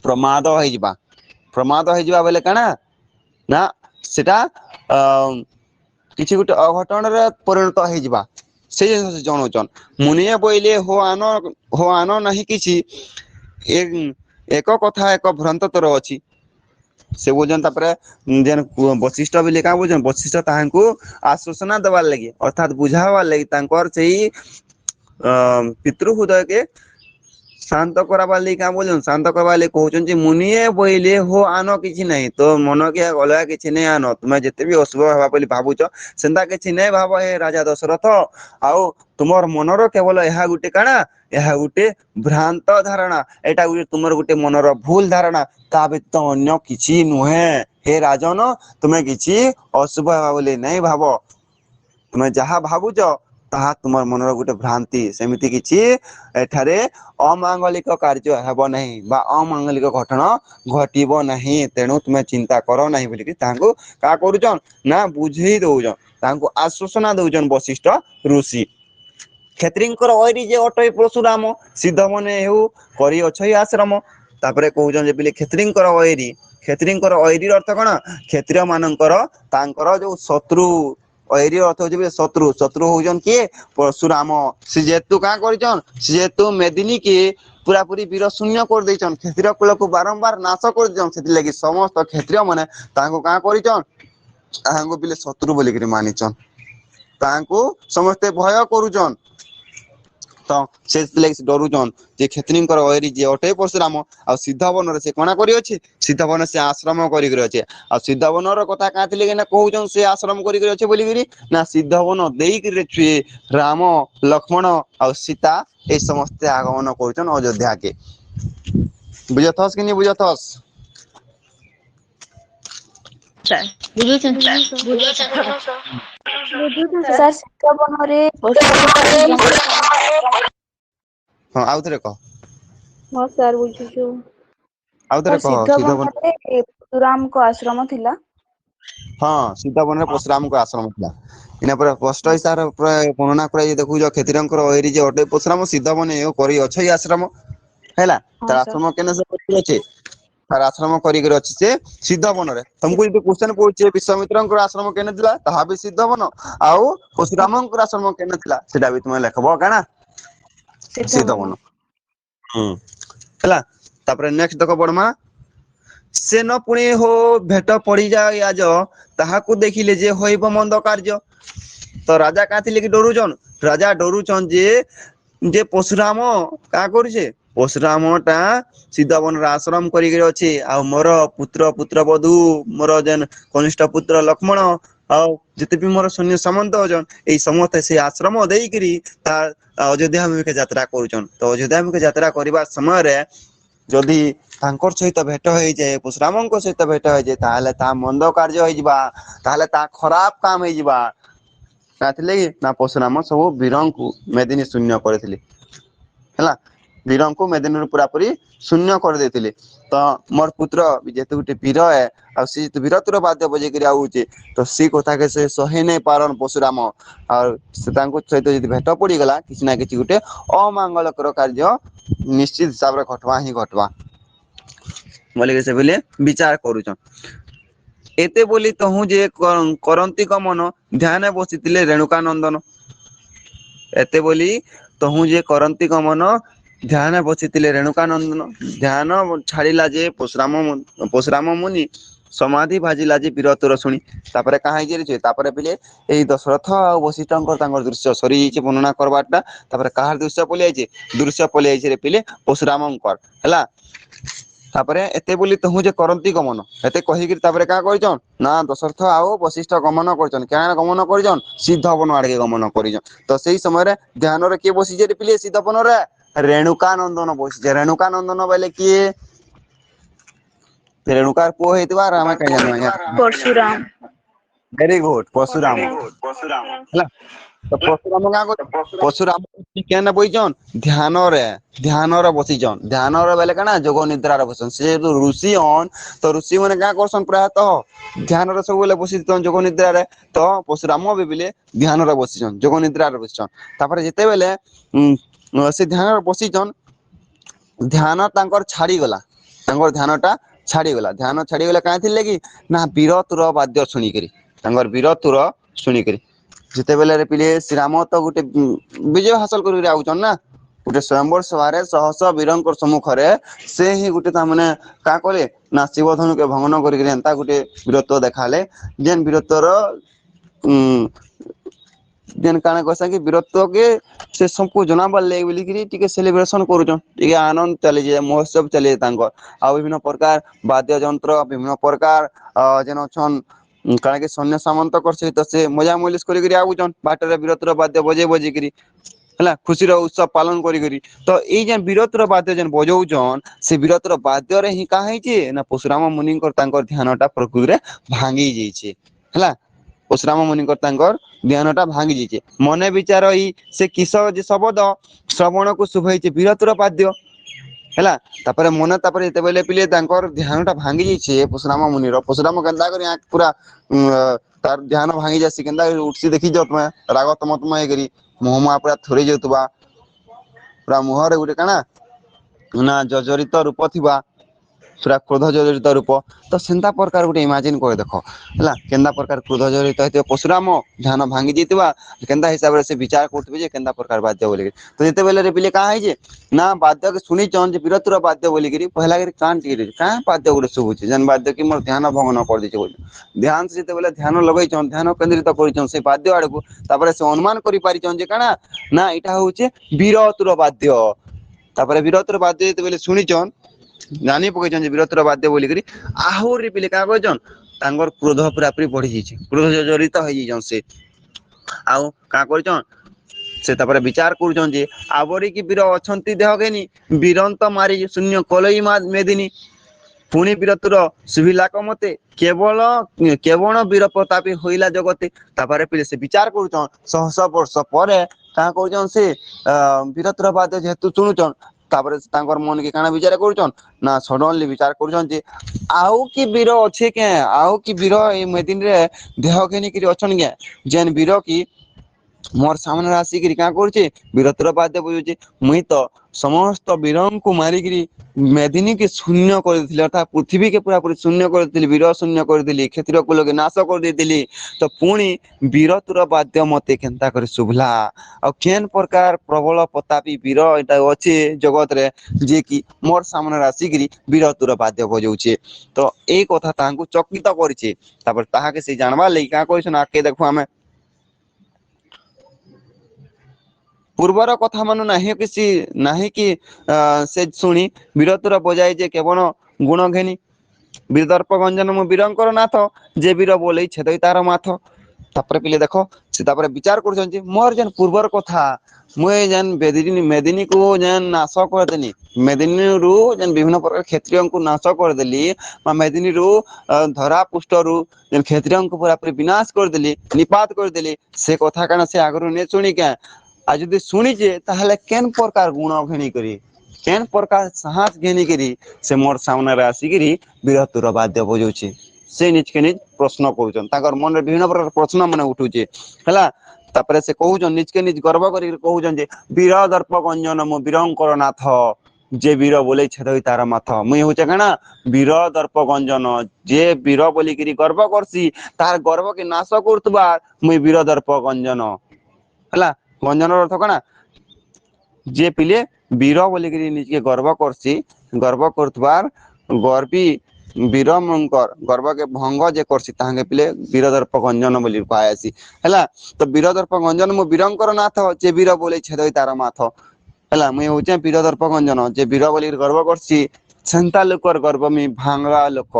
प्रमाद होइबा प्रमाद होइबा बोले काना ना सेटा किछि गुटे अघटन रे परिणत होइबा से जनोचन मुनिए बोइले हो आनो नहीं किछि एक कथा एक भ्रांत तर अछि से बोजन तापरे जेन वशिष्ठ बिले का बोजन वशिष्ठ ताहांको आश्वासना देवार लागि अर्थात बुझावार लागि तांकर सेही पितृ हृदय के शांत कराबार लागि का बोलन शांत करबार लागि कहउछन जे मुनिए बोइले हो आनो किछि नहीं तो मन के अलगा किछि नहीं आनो तुमे जते भी अशुभ हवा बोली भाबुछ सेंदा किछि नहीं भाबो हे राजा दशरथ आउ तुमर मनर केवल एहा गुटे काना एहा गुटे भ्रांत धारणा एटा गुटे तुमर गुटे मनर भूल धारणा ता व्यतीत अन्य किछि नुहे हे राजन तुमे किछि अशुभ हवा बोली नहीं भाबो तुमे जहा भाबुछ ताहा तुमर मनर गुटे भ्रांति सेमिति किछि एठारे अमांगलिक कार्य हेबो नहीं बा अमांगलिक घटना घटिबो नहीं तेनु तुमे चिंता करो नहीं बोली तांको का करूछन ना बुझेई दउजन तांको आश्वासना दउजन वशिष्ठ ऋषि क्षेत्रींकर ओइरी जे अटय परशुराम सिद्ध मने हेउ करी अछई आश्रम तापरे कहउजन जे बिले क्षेत्रींकर ओइरी अर्थ कोन क्षेत्रीय मानकर तांकर जो शत्रु ओइरी अर्थ होजे शत्रु होजन के परशुराम से जेतु का करिजन से जेतु मेदिनी के पूरा पूरी वीर शून्य कर देचन क्षेत्रीय कुल को बारंबार नाश कर देचन सेति लागि समस्त क्षेत्रीय माने तांको का करिजन तांको बिले शत्रु बोली करी मानिचन तांको समस्त भय करूजन तो से लागि डरुजन जे क्षेत्रींकर ओइरी जे अटे परशुराम आ सिद्धवन रे से कोना करी अछि सिद्धवन से आश्रम करी करी अछि आ सिद्धवन रो कथा काथिले के ना कहउजन से आश्रम करी करी अछि बोली करी ना सिद्धवन देई करी रे राम लक्ष्मण आ सीता ए समस्त आगमन करूजन अयोध्या के बुझथस कि नहीं बुझथस सर सिद्धवन रे हां आउतरे कह हां सर बुझिछु आउतरे कह सिद्धवन रे परशुराम को आश्रम थिला हां सिद्धवन रे परशुराम को आश्रम थिला इना पर स्पष्ट हिसाब वर्णना करे देखु जो क्षेत्रीयंकर ओइरी जे अटे परशुराम सिद्धवन ए करी अछई आश्रम हैला त आश्रम केने से करी अछि तार आश्रम करी कर अछि से सिद्धवन रे तुमको जे क्वेश्चन पूछे विश्वामित्रंकर आश्रम केने थिला ताहा भी सिद्धवन आउ परशुरामंकर आश्रम केने थिला सेटा भी तुम लेखबो काना सिद्धवन हैला तापर नेक्स्ट देखो बडमा से न पुणे हो भेट पड़ी जाय आज ताहाकू देखिले जे होइब मंद कार्य तो राजा काथिले कि डरुजन राजा डरुचन जे परशुराम का करिसे परशुरामटा सिद्धवन आश्रम करी अछि आ मोर पुत्र वधु मोर जेन कनिष्ठ पुत्र लक्ष्मण ଆଉ ଯେତେ ବି ମୋର ସୈନ୍ୟ ସାମନ୍ତ ଅଛନ୍ ଏଇ ସମସ୍ତେ ସେ ଆଶ୍ରମ ଦେଇକିରି ତା ଅଯୋଧ୍ୟା ଅଭିମୁଖେ ଯାତ୍ରା କରୁଛନ୍। ତ ଅଯୋଧ୍ୟା ଅଭିମୁଖେ ଯାତ୍ରା କରିବା ସମୟରେ ଯଦି ତାଙ୍କର ସହିତ ଭେଟ ହେଇଯାଏ ପରଶୁରାମଙ୍କ ସହିତ ଭେଟ ହେଇଯାଏ ତାହେଲେ ତା ମନ୍ଦ କାର୍ଯ୍ୟ ହେଇଯିବା, ତାହେଲେ ତା ଖରାପ କାମ ହେଇଯିବା। କାଥିଲେ କି ନା ପରଶୁରାମ ସବୁ ବୀରଙ୍କୁ ମେଦିନୀ ଶୂନ୍ୟ କରିଥିଲେ ହେଲା। ବୀରଙ୍କୁ ମେଦିନୀରୁ ପୁରାପୁରି ଶୂନ୍ୟ କରିଦେଇଥିଲେ। ତ ମୋର ପୁତ୍ର ଯେହେତୁ ଗୋଟେ ବୀର ଆଉ ସେ ବୀରତ୍ୱର ବାଦ୍ୟ ବଜେଇକିରି ଆଉଛେ ତ ସେ କଥାକେ ସେ ସହି ନାଇଁ ପାରନ୍ ପରଶୁରାମ। ଆଉ ସେ ତାଙ୍କ ସହିତ ଯଦି ଭେଟ ପଡିଗଲା କିଛି ନା କିଛି ଗୋଟେ ଅମାଙ୍ଗଳକର କାର୍ଯ୍ୟ ନିଶ୍ଚିତ ହିସାବରେ ଘଟବା ହିଁ ଘଟବା ବୋଲିକି ସେ ବୋଲେ ବିଚାର କରୁଛନ୍। ଏତେ ବୋଲି ତହୁଁ ଯେ କରନ୍ତି ଗମନ ଧ୍ୟାନ ବସିଥିଲେ ରେଣୁକା ନନ୍ଦନ। ଏତେ ବୋଲି ତହୁଁ ଯେ କରନ୍ତି ଗମନ ଧ୍ୟାନ ବସିଥିଲେ ରେଣୁକା ନନ୍ଦନ। ଧ୍ୟାନ ଛାଡ଼ିଲା ଯେ ପରଶୁରାମ ମୁନି ସମାଧି ଭାଜିଲା ଯେ ବୀରତ୍ୱର ଶୁଣି। ତାପରେ କାହା ହେଇଛି ତାପରେ ପିଲେ ଏଇ ଦଶରଥ ଆଉ ବଶିଷ୍ଠଙ୍କର ତାଙ୍କର ଦୃଶ୍ୟ ସରିଯାଇଛି ବର୍ଣ୍ଣନା କରବାରଟା। ତାପରେ କାହାର ଦୃଶ୍ୟ ପଲେଇ ଆଇଛି ଦୃଶ୍ୟ ପଲେଇ ଆଇଛି ରେ ପିଲେ ପରଶୁରାମଙ୍କର ହେଲା। ତାପରେ ଏତେ ବୋଲି ତହୁଁ ଯେ କରନ୍ତି ଗମନ ଏତେ କହିକିରି ତାପରେ କାଁ କରିଛନ୍ ନା ଦଶରଥ ଆଉ ବଶିଷ୍ଠ ଗମନ କରିଛନ୍। କାଣା ଗମନ କରିଛନ୍ ସିଦ୍ଧ ବନ ଆଡିକେ ଗମନ କରିଛନ୍। ତ ସେଇ ସମୟରେ ଧ୍ୟାନରେ କିଏ ବସିଚେ ପିଲେ ସିଦ୍ଧ ବନରେ ରେଣୁକା ନନ୍ଦନ ବସିଛେ। ରେଣୁକା ନନ୍ଦନ ବୋଇଲେ କିଏ ରେଣୁକାର ପୁଅ ହେଇଥିବା ଆଉ ଆମେ କାହିଁ ଜାନୁ ଆଜ୍ଞା। ପରଶୁରାମ। ଭେରି ଗୁଡ ପରଶୁରାମ ହେଲା। ତ ପରଶୁରାମ କାଁ ପରଶୁରାମ କେନେ ବଇଛନ୍ ଧ୍ୟାନରେ ଧ୍ୟାନରେ ବସିଛନ୍। ଧ୍ୟାନରେ ବେଲେ କାଣା ଯୋଗ ନିଦ୍ରାରେ ବସିଛନ୍। ସେ ଯେହେତୁ ଋଷି ହନ୍ ତ ଋଷି ମାନେ କାଁ କରସନ୍ ପ୍ରାୟତଃ ଧ୍ୟାନରେ ସବୁବେଳେ ବସିଥନ୍ ଯୋଗ ନିଦ୍ରାରେ। ତ ପରଶୁରାମ ବି ବିଲେ ଧ୍ୟାନରେ ବସିଛନ୍ ଯୋଗ ନିଦ୍ରାରେ ବସିଛନ୍। ତାପରେ ଯେତେବେଲେ ସେ ଧ୍ୟାନରେ ବସିଛନ୍ ଧ୍ୟାନ ତାଙ୍କର ଛାଡିଗଲା। ତାଙ୍କର ଧ୍ୟାନ ଟା ଛାଡିଗଲା। ଧ୍ୟାନ ଛାଡିଗଲା କାଁ ଥିଲେ କି ନା ବୀରତ୍ୱର ବାଦ୍ୟ ଶୁଣିକିରି ତାଙ୍କର ବୀରତ୍ୱର ଶୁଣିକିରି। ଯେତେବେଲେ ପିଲେ ଶ୍ରୀରାମ ତ ଗୋଟେ ବିଜୟ ହାସଲ କରିକିରି ଆଉଛନ୍ ନା ଗୋଟେ ସ୍ଵୟମ୍ବର ସଭାରେ ଶହ ଶହ ବୀରଙ୍କ ସମ୍ମୁଖରେ ସେ ହିଁ ଗୋଟେ ତା ମାନେ କାଁ କଲେ ନା ଶିବ ଧନୁକେ ଭଙ୍ଗନ କରିକିରି ଏନ୍ତା ଗୋଟେ ବୀରତ୍ୱ ଦେଖାଲେ ଯେନ୍ ବୀରତ୍ୱର ଯେନ୍ କାଣା କହେସା କି ବୀରତ୍ୱ କେ ସେ सबକୁ ଜନାବାର୍ ଲାଗି ବୋଲିକିରି ଟିକେ ସେଲିବ୍ରେସନ କରୁଛନ୍। ଟିକେ ଆନନ୍ଦ ଚାଲିଛି ମହୋତ୍ସବ ଚାଲିଛି ତାଙ୍କର। ଆଉ ବିଭିନ୍ନ ପ୍ରକାର ବାଦ୍ୟ ଯନ୍ତ୍ର ବିଭିନ୍ନ ପ୍ରକାର ଯେନ୍ ଅଛନ୍ କାଣା କି ସୈନ୍ୟ ସାମନ୍ତଙ୍କର ସହିତ ସେ ମଜା ମଜଲିସ କରିକିରି ଆଉଛନ୍ ବାଟରେ ବୀରତ୍ୱର ବାଦ୍ୟ ବଜେଇ ବଜେଇକିରି ହେଲା ଖୁସିର ଉତ୍ସବ ପାଲନ କରିକିରି। ତ ଏଇ ଯେନ୍ ବୀରତ୍ୱର ବାଦ୍ୟ ଯେନ୍ ବଜଉଛନ୍ ସେ ବୀରତ୍ୱର ବାଦ୍ୟରେ ହିଁ କାଁ ହେଇଛି ନା ପରଶୁରାମ ମୁନିଙ୍କର ତାଙ୍କର ଧ୍ୟାନ ଟା ପ୍ରକୃତିରେ ଭାଙ୍ଗି ଯାଇଛି ହେଲା। ପରଶୁରାମ ମୁନିଙ୍କର ତାଙ୍କର ଧ୍ୟାନ ଟା ଭାଙ୍ଗି ଯାଇଛି। ମନେ ବିଚାର ଏଇ ସେ କିସ ଯେ ଶବଦ ଶ୍ରବଣକୁ ଶୁଭେଇଛି ବୀରତ୍ୱର ବାଦ୍ୟ ହେଲା। ତାପରେ ମନେ ତାପରେ ଯେତେବେଳେ ପିଲେ ତାଙ୍କର ଧ୍ୟାନ ଟା ଭାଙ୍ଗି ଯାଇଛି ପରଶୁରାମ ମୁନିର ପରଶୁରାମ କେନ୍ତା କରି ପୁରା ତାର ଧ୍ୟାନ ଭାଙ୍ଗି ଯାସି କେନ୍ତା ଉଠସି ଦେଖିଛ ତମେ ରାଗ ତମ ତମ ହେଇକରି ମୁହଁ ମୁହାଁ ପୁରା ଥରି ଯାଉଥିବା ପୁରା ମୁହଁରେ ଗୋଟେ କାଣା ନା ଜର୍ଜରିତ ରୂପ ଥିବା ସେଟା କ୍ରୋଧ ଜର୍ଜରିତ ରୂପ। ତ ସେନ୍ତା ପ୍ରକାର ଗୋଟେ ଇମାଜିନ କରି ଦେଖ ହେଲା କେନ୍ତା ପ୍ରକାର କ୍ରୋଧ ଜଡିତ ହେଇଥିବ ପରଶୁରାମ ଧ୍ୟାନ ଭାଙ୍ଗି ଯାଇଥିବା କେନ୍ତା ହିସାବରେ ସେ ବିଚାର କରୁଥିବେ ଯେ କେନ୍ତା ପ୍ରକାର ବାଦ୍ୟ ବୋଲିକିରି। ତ ଯେତେବେଲେ ପିଲେ କାଁ ହେଇଛେ ନା ବାଦ୍ୟକେ ଶୁଣିଛନ୍ ଯେ ବୀରତ୍ୱର ବାଦ୍ୟ ବୋଲିକିରି ପହିଲା କରି କାଁ ଟିକେ କାଁ ବାଦ୍ୟ ଗୋଟେ ଶୁଭୁଛି ଯେନ୍ ବାଦ୍ୟ କି ମୋର ଧ୍ୟାନ ଭଙ୍ଗ ନ କରିଦେଇଛି ବୋଲି ଧ୍ୟାନ ସେ ଯେତେବେଲେ ଧ୍ୟାନ ଲଗେଇଛନ୍ ଧ୍ୟାନ କେନ୍ଦ୍ରିତ କରିଛନ୍ ସେ ବାଦ୍ୟ ଆଡକୁ ତାପରେ ସେ ଅନୁମାନ କରିପାରିଛନ୍ ଯେ କାଣା ନା ଏଇଟା ହଉଛି ବୀରତ୍ୱର ବାଦ୍ୟ। ତାପରେ ବୀରତ୍ୱର ବାଦ୍ୟ ଯେତେବେଲେ ଶୁଣିଛନ୍ ଜାନି ପକେଇଛନ୍ ଯେ ବୀରତ୍ୱର ବାଦ୍ୟ ବୋଲିକିରି ଆହୁରି ପିଲେ କାଁ କହିଛନ୍ ତାଙ୍କର କ୍ରୋଧ ପୁରା ପୁରି ବଢିଯାଇଛି କ୍ରୋଧ ଜର୍ଜରିତ ହେଇଯାଇଛନ୍ ସେ। ଆଉ କାଁ କରିଛନ୍ ସେ ତାପରେ ବିଚାର କରୁଛନ୍ ଯେ ଆବରି କି ବୀର ଅଛନ୍ତି ଦେହ ଘେନି ବୀରନ୍ତ ମାରି ଶୂନ୍ୟ କଲେଇ ମେଦିନୀ ପୁଣି ବୀରତ୍ୱର ଶୁଭିଲାକ ମତେ କେବଳ ବୀର ପ୍ରତାପୀ ହୋଇଲା ଜଗତେ। ତାପରେ ପିଲେ ସେ ବିଚାର କରୁଛନ୍ ଶହ ଶହ ବର୍ଷ ପରେ କାଁ କହୁଛନ୍ ସେ ବୀରତ୍ୱର ବାଦ୍ୟ ଯେହେତୁ ଶୁଣୁଛନ୍ ତାପରେ ତାଙ୍କର ମନ କି କାଣା ବିଚାର କରୁଛନ୍ ନା ସଡନଲି ବିଚାର କରୁଛନ୍ ଯେ ଆଉ କି ବୀର ଅଛେ କେଁ ଆଉ କି ବୀର ଏଇ ମେଦିନୀରେ ଦେହ ଘେନିକିରି ଅଛନ୍ କେଁ ଯେନ୍ ବୀର କି ମୋର ସାମ୍ନାରେ ଆସିକିରି କାଁ କରୁଛେ ବୀରତ୍ୱର ବାଦ୍ୟ ବଜଉଛି। ମୁଇଁ ତ ସମସ୍ତ ବୀରଙ୍କୁ ମାରିକିରି ମେଦିନୀ କି ଶୂନ୍ୟ କରିଦେଇଥିଲି ଅର୍ଥାତ ପୃଥିବୀ କେ ପୁରା ପୁରି ଶୂନ୍ୟ କରିଦେଇଥିଲି ବୀର ଶୂନ୍ୟ କରିଦେଲି କ୍ଷତ୍ରିୟ କୁଲକେ ନାଶ କରିଦେଇଥିଲି ତ ପୁଣି ବୀରତ୍ୱର ବାଦ୍ୟ ମତେ କେନ୍ତା କରି ଶୁଭଲା। ଆଉ କେନ୍ ପ୍ରକାର ପ୍ରବଳ ପ୍ରତାପୀ ବୀର ଏଇଟା ଅଛି ଜଗତ ରେ ଯିଏ କି ମୋର ସାମ୍ନାରେ ଆସିକିରି ବୀରତ୍ୱର ବାଦ୍ୟ ବଜଉଛି। ତ ଏଇ କଥା ତାହାଙ୍କୁ ଚକିତ କରିଛି। ତାପରେ ତାହାକେ ସେ ଜାଣବାର ଲାଗି କାଁ କହିଛନ୍ ଆଗକେ ଦେଖୁ ଆମେ ପୂର୍ବର କଥା ମାନ ନାହିଁ କିଛି ନାହିଁ କି ସେ ଶୁଣି ବୀରତ୍ୱର ବଜାଇ ଯେ କେବଳ ଗୁଣ ଘେନି ବିଦର୍ପ ଗଞ୍ଜନ ମୁଁ ବୀରଙ୍କର ନାଥ ଯେ ବୀର ବୋଲେଇ ଛେଦଇ ତାର ମାଥ। तापर पिले देखो से तापर विचार करछन जे मोर जन पूर्वर कथा मुए जन मेदिनी को जन नाश कर देनी मेदिनी रु जन विभिन्न प्रकार क्षेत्रियों को नाश कर देली मा मेदिनी रु धरा पुष्ट रु जन क्षेत्रियों को पूरा पूरी विनाश कर देली निपात कर देली से कथा काना से आगरु ने सुनी के आ जदी सुनी जे ताहले केन प्रकार गुण घेनी करी केन प्रकार साहस घेनी करी से मोर सामने रे आसी करी विरतुर वाद्य बजाउची से निज के निज प्रश्न करूछन ताकर मन रे विभिन्न प्रकार प्रश्न माने उठुची हला तापरे से कहूछन निज के निज गर्व करी कहूछन जे वीर दर्प गंजन मो वीरंकर नाथ जे वीर बोले छेदई तार माथ मुई होचे कना वीर दर्प गंजन जे वीर बोली करी गर्व करसी तार गर्व के नाश करतबा मुई वीर दर्प गंजन हला गंजन अर्थ कना जे पिले वीर बोली करी निज के गर्व करसी गर्व करतबार गर्वी वीर मंकर गर्व के भंग जे करसी तांगे पिले वीर दर्प गंजन बोली पायासी हला तो वीर दर्प गंजन मो वीरंकर नाथ जे वीर बोले छेदई तार माथ हला मुई होचे वीर दर्प गंजन जे वीर बोली गर्व करसी सेंता लोकर गर्व मी भांगा लोक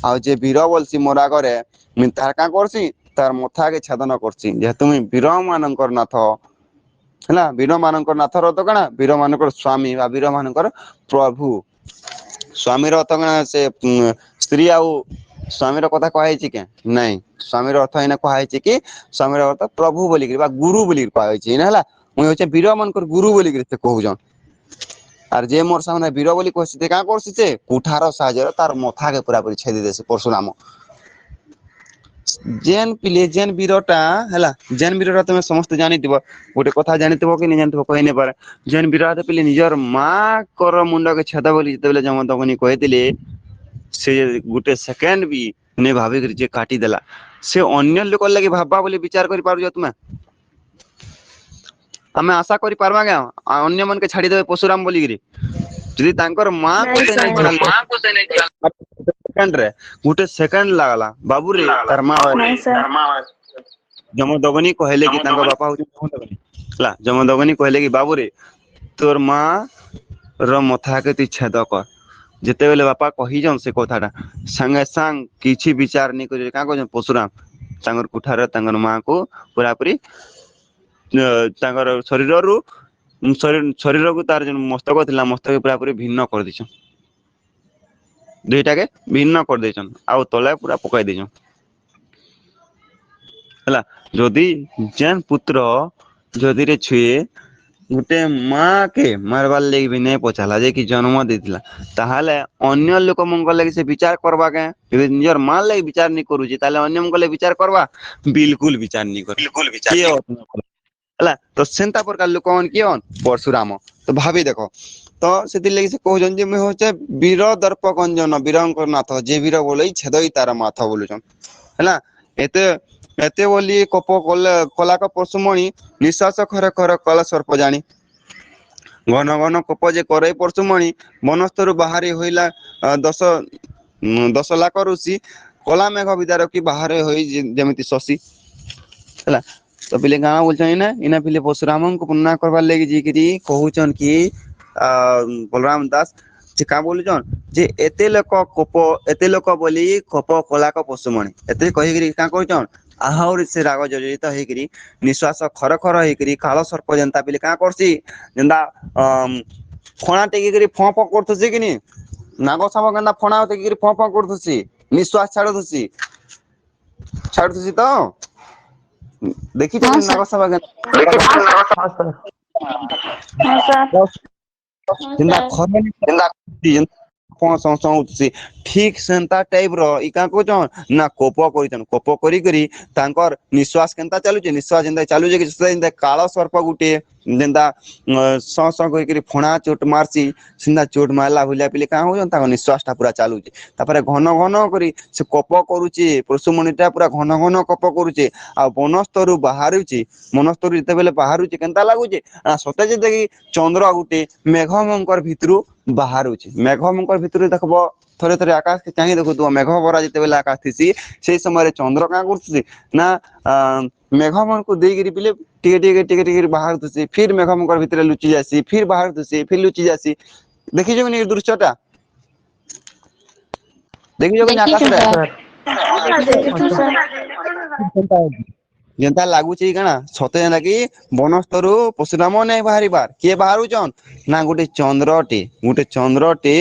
आ जे वीर बोलसी मोरा करे मी तार का करसी तार मथा के छेदन करसी जेहेतु मी वीर मानकर नाथ हला वीर मानकर नाथ रो तो कना वीर मानकर स्वामी बा वीर मानकर प्रभु स्वामी रो तो कना से स्त्री आउ स्वामी रो कथा कहै छी के नहीं स्वामी रो अर्थ इना कहै छी कि स्वामी रो अर्थ प्रभु बोली बा गुरु बोली कहै छी हला मुई होचे वीर मानकर गुरु बोली से कहू जन आर जे मोर सामने वीर बोली कहसी ते का करसी से कुठार साजर तार मथा के पूरा पूरी छेदी देसे परशुराम जेन पिले जेन वीरटा हला जेन वीरटा तुम समस्त जानिथिबो गोटे कथा जानिथिबो कि नहीं जानिथिबो कहि नै पारे जेन वीरटा पिले निजर मां कर मुंड के छेद बोली जतबेले जमदग्नि कहतिले से गोटे सेकंड भी ने भाबी कर जे काटी देला से अन्य लोक लागि भाबा बोली विचार करि पारु तुमे हमें आशा करि पारबा के अन्य मन के छाड़ी देबे परशुराम बोली गिरी जदी तांकर मां को से नै सेकंड रे गोटे सेकंड लागला बाबू रे तार मां नहीं सर जमदग्नि कहले कि तांकर बापा हो जमदग्नि ला जमदग्नि कहले कि बाबू रे तोर मां रो मथा के ती छेद कर जेते बेले बापा कहि जन से कथाटा संगे संग किछि विचार नै करि का कहन परशुराम तांगर कुठार तांगर मां को पूरा पूरी तांगर शरीर रु शरीर को तार जन मस्तक थिला मस्तक पूरा पूरी भिन्न कर दिछन दुईटा के भिन्न कर देछन आ तले पूरा पकाई देछन हला जदी जेन पुत्र जदी रे छुए गोटे माँ के मारबार लगी भी नहीं पचाला जे कि जन्म देथिला ताहाले अन्य लोक मंग लगी से विचार करबा के यदि निजर मां लगी विचार नहीं करू ताले अन्य मंग लगी विचार करबा बिल्कुल विचार नहीं कर बिल्कुल विचार हला तो सेंता प्रकार लोक मन कियन परशुराम तो भाभी देखो तो सेति लगी से कहजन जे मैं होचे वीर दर्प गंजन वीरंकर नाथ जे वीर बोलै छेदई तार माथा बोलुचन हला एते एते बोली कप कला का परशुमणि निश्वास खर खर कला सर्प जानी घन घन कप जे करे परशुमणि वनस्तरु बाहरी होइला 10 लाख ऋषि कला मेघ विदार की बाहर होई जेमिति शशि हला तो पिले गाना बोलछन ना इना पिले परशुराम को पुन्ना करबा लेगी जी करी कहउचन कि बलराम दास जे का बोलुचन जे एते लोक बोली कप कला का परशुमणि एते कहि करी का कहउचन आहाउर से राग जर्जरित हेकरी निश्वास खर खर हेकरी काल सर्प जनता पिले का करसी जनता फणा टेकी करी फं फं करथसी कि नी नाग साप गंदा फणा टेकी करी फं फं करथसी निश्वास छाड़थसी तो देखि तो नाग साप गंदा हाँ सर जनता खर जनता ठीक सेंता टाइप रो इ का कोचन ना कोप करितन कोप करी करी तांकर निश्वास केनता चालुचे निश्वास जेंदा चालुचे कि जेंदा काला सर्प गुटे जेंदा स स करी करी फणा चोट मारसी सिंदा चोट मारला भलिया पिले का होजन तांकर निश्वास ता पूरा चालुचे तापरे घन घन करी से कोप करूची परशुमणिटा पूरा घन घन कोप करूचे आ वनस्तरु बाहरुची मनस्तरु जते बेले बाहरुची केनता लागुचे आ सते जे देखि चंद्र गुटे मेघमंकर भितरु बाहरुची मेघमंकर भितरु देखबो थोड़े थोड़े आकाश के चाहि देखो तो मेघ भरा जिते बेले आकाश थीसी से समय चंद्र का करथसी ना मेघमन को देई गिरी पिले टिके बाहर थसी फिर मेघमंकर भितर लुचि जासी फिर बाहर थसी फिर लुचि जासी देखि जो नि दृश्यटा देखि जो नि आकाश रे ଯେନ୍ତା ଲାଗୁଛି କାଣା ସତେ ଯେନ୍ତା କି ବନସ୍ତରୁ ପଶୁରାମ ନାଇଁ ବାହାରିବାର କିଏ ବାହାରୁଛନ୍ ନା ଗୋଟେ ଚନ୍ଦ୍ରଟେ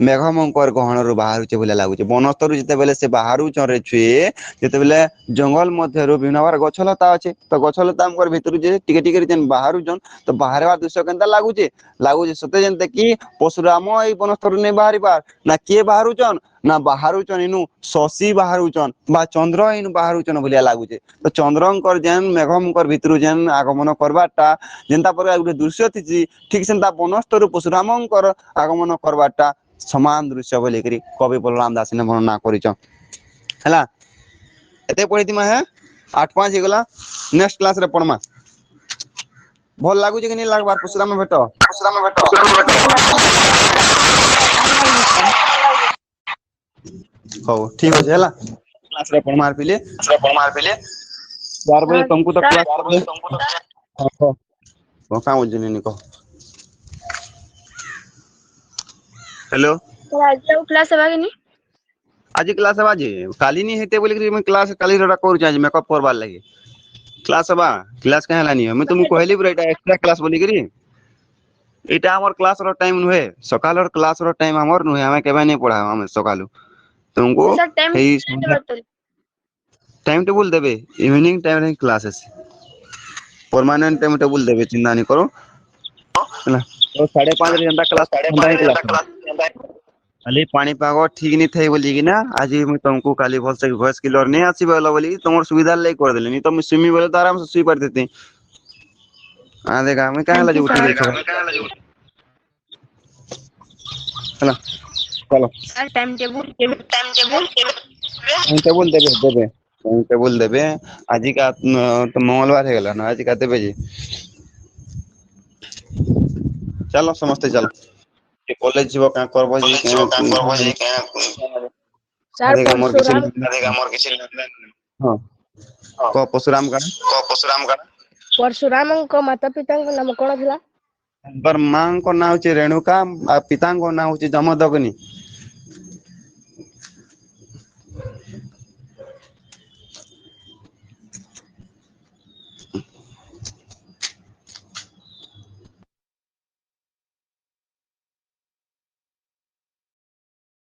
ମେଘମଙ୍କର ଗହଣରୁ ବାହାରୁଛେ ବୋଲି ଲାଗୁଛି ବନସ୍ତରୁ ଯେତେବେଳେ ସେ ବାହାରୁଛନ୍ ରେ ଛୁଏ ଯେତେବେଳେ ଜଙ୍ଗଲ ମଧ୍ୟରୁ ବିଭିନ୍ନ ପ୍ରକାର ଗଛଲତା ଅଛି ତ ଗଛଲତା ଆମଙ୍କର ଭିତରୁ ଯେ ଟିକେ ଟିକେ ଯେନ୍ ବାହାରୁଛନ୍ ତ ବାହାରିବାର ଦୃଶ୍ୟ କେନ୍ତା ଲାଗୁଛି ସତେ ଯେନ୍ତା କି ପଶୁରାମ ଏଇ ବନସ୍ତରୁ ନେଇ ବାହାରିବାର ନା କିଏ ବାହାରୁଛନ୍ ନା ବାହାରୁଛନ୍ ଇନୁ ଶଶୀ ବାହାରୁଛନ୍ ବା ଚନ୍ଦ୍ର ଇନୁ ବାହାରୁଛନ୍ ଭଳିଆ ଲାଗୁଛି ତ ଚନ୍ଦ୍ରଙ୍କର ଯେନ୍ ମେଘମଙ୍କର ଭିତରୁ ଯେନ୍ ଆଗମନ କରବାରଟା ଯେନ୍ତା ପ୍ରକାର ଗୋଟେ ଦୃଶ୍ୟ ଥିଛି ଠିକ ସେନ୍ତା ବନସ୍ତରୁ ପଶୁରାମଙ୍କର ଆଗମନ କରବାରଟା ସମାନ ଦୃଶ୍ୟ ବୋଲିକିରି କବି ବଳରାମ ଦାସ ବର୍ଣ୍ଣନା କରିଛନ୍ ହେଲା ଏତେ ପଢିଥିମା ହେ 8-5 ହେଇଗଲା ନେକ୍ସଟ କ୍ଲାସ ରେ ପଢମା ଭଲ ଲାଗୁଛି କି ନାଇଁ ଲାଗବାର ପଶୁରାମ ଭେଟ ହଉ ଠିକ ଅଛି ହେଲା କ୍ଲାସ ରେ ପଢମା ପିଲେ यार भाई तुमको तो क्लास कहाँ बोल कह हेलो ଆଜି ଆଉ କ୍ଲାସ ହେବା କି ନି आज क्लास हवा जे काली नहीं हेते बोले कि मैं क्लास काली रटा कर जाज मेकअप करबार लागि क्लास हवा क्लास कहाँ लानी है मैं तुमको कहली पूरा एटा एक्स्ट्रा क्लास बोली करी एटा हमर क्लास रो टाइम नुहे सकालर क्लास रो टाइम हमर नुहे हमें केबे नहीं पढ़ा हम सकालु तुमको हे टाइम टेबल देबे इवनिंग टाइम रे क्लास है परमानेंट टाइम टेबल देबे चिंता नहीं करो है तो 5:30 रे जनता क्लास घंटा ही क्लास खाली पानी पाग ठीक नहीं थे बोली कि ना आज मैं तुमको खाली भल से वॉइस क्लियर नहीं आसी बोला बोली तुम सुविधा ले कर देले नहीं तो मैं सुमी बोले तो आराम से सुई पड़ देती आ देखा मैं कहां ला उठी देखो है ना चलो टाइम टेबल टाइम टेबल देबे आज का तो मंगलवार है गला ना आज का देबे जी चलो समझते चलो कॉलेज जीव का करबो जी सर मोर किसी हां को परशुराम का परशुरामଙ୍କ ମାତା ପିତାଙ୍କ ନାମ କଣ ଥିଲା पर मां को नाम होची रेणुका आ पिता को नाम होची जमदग्नि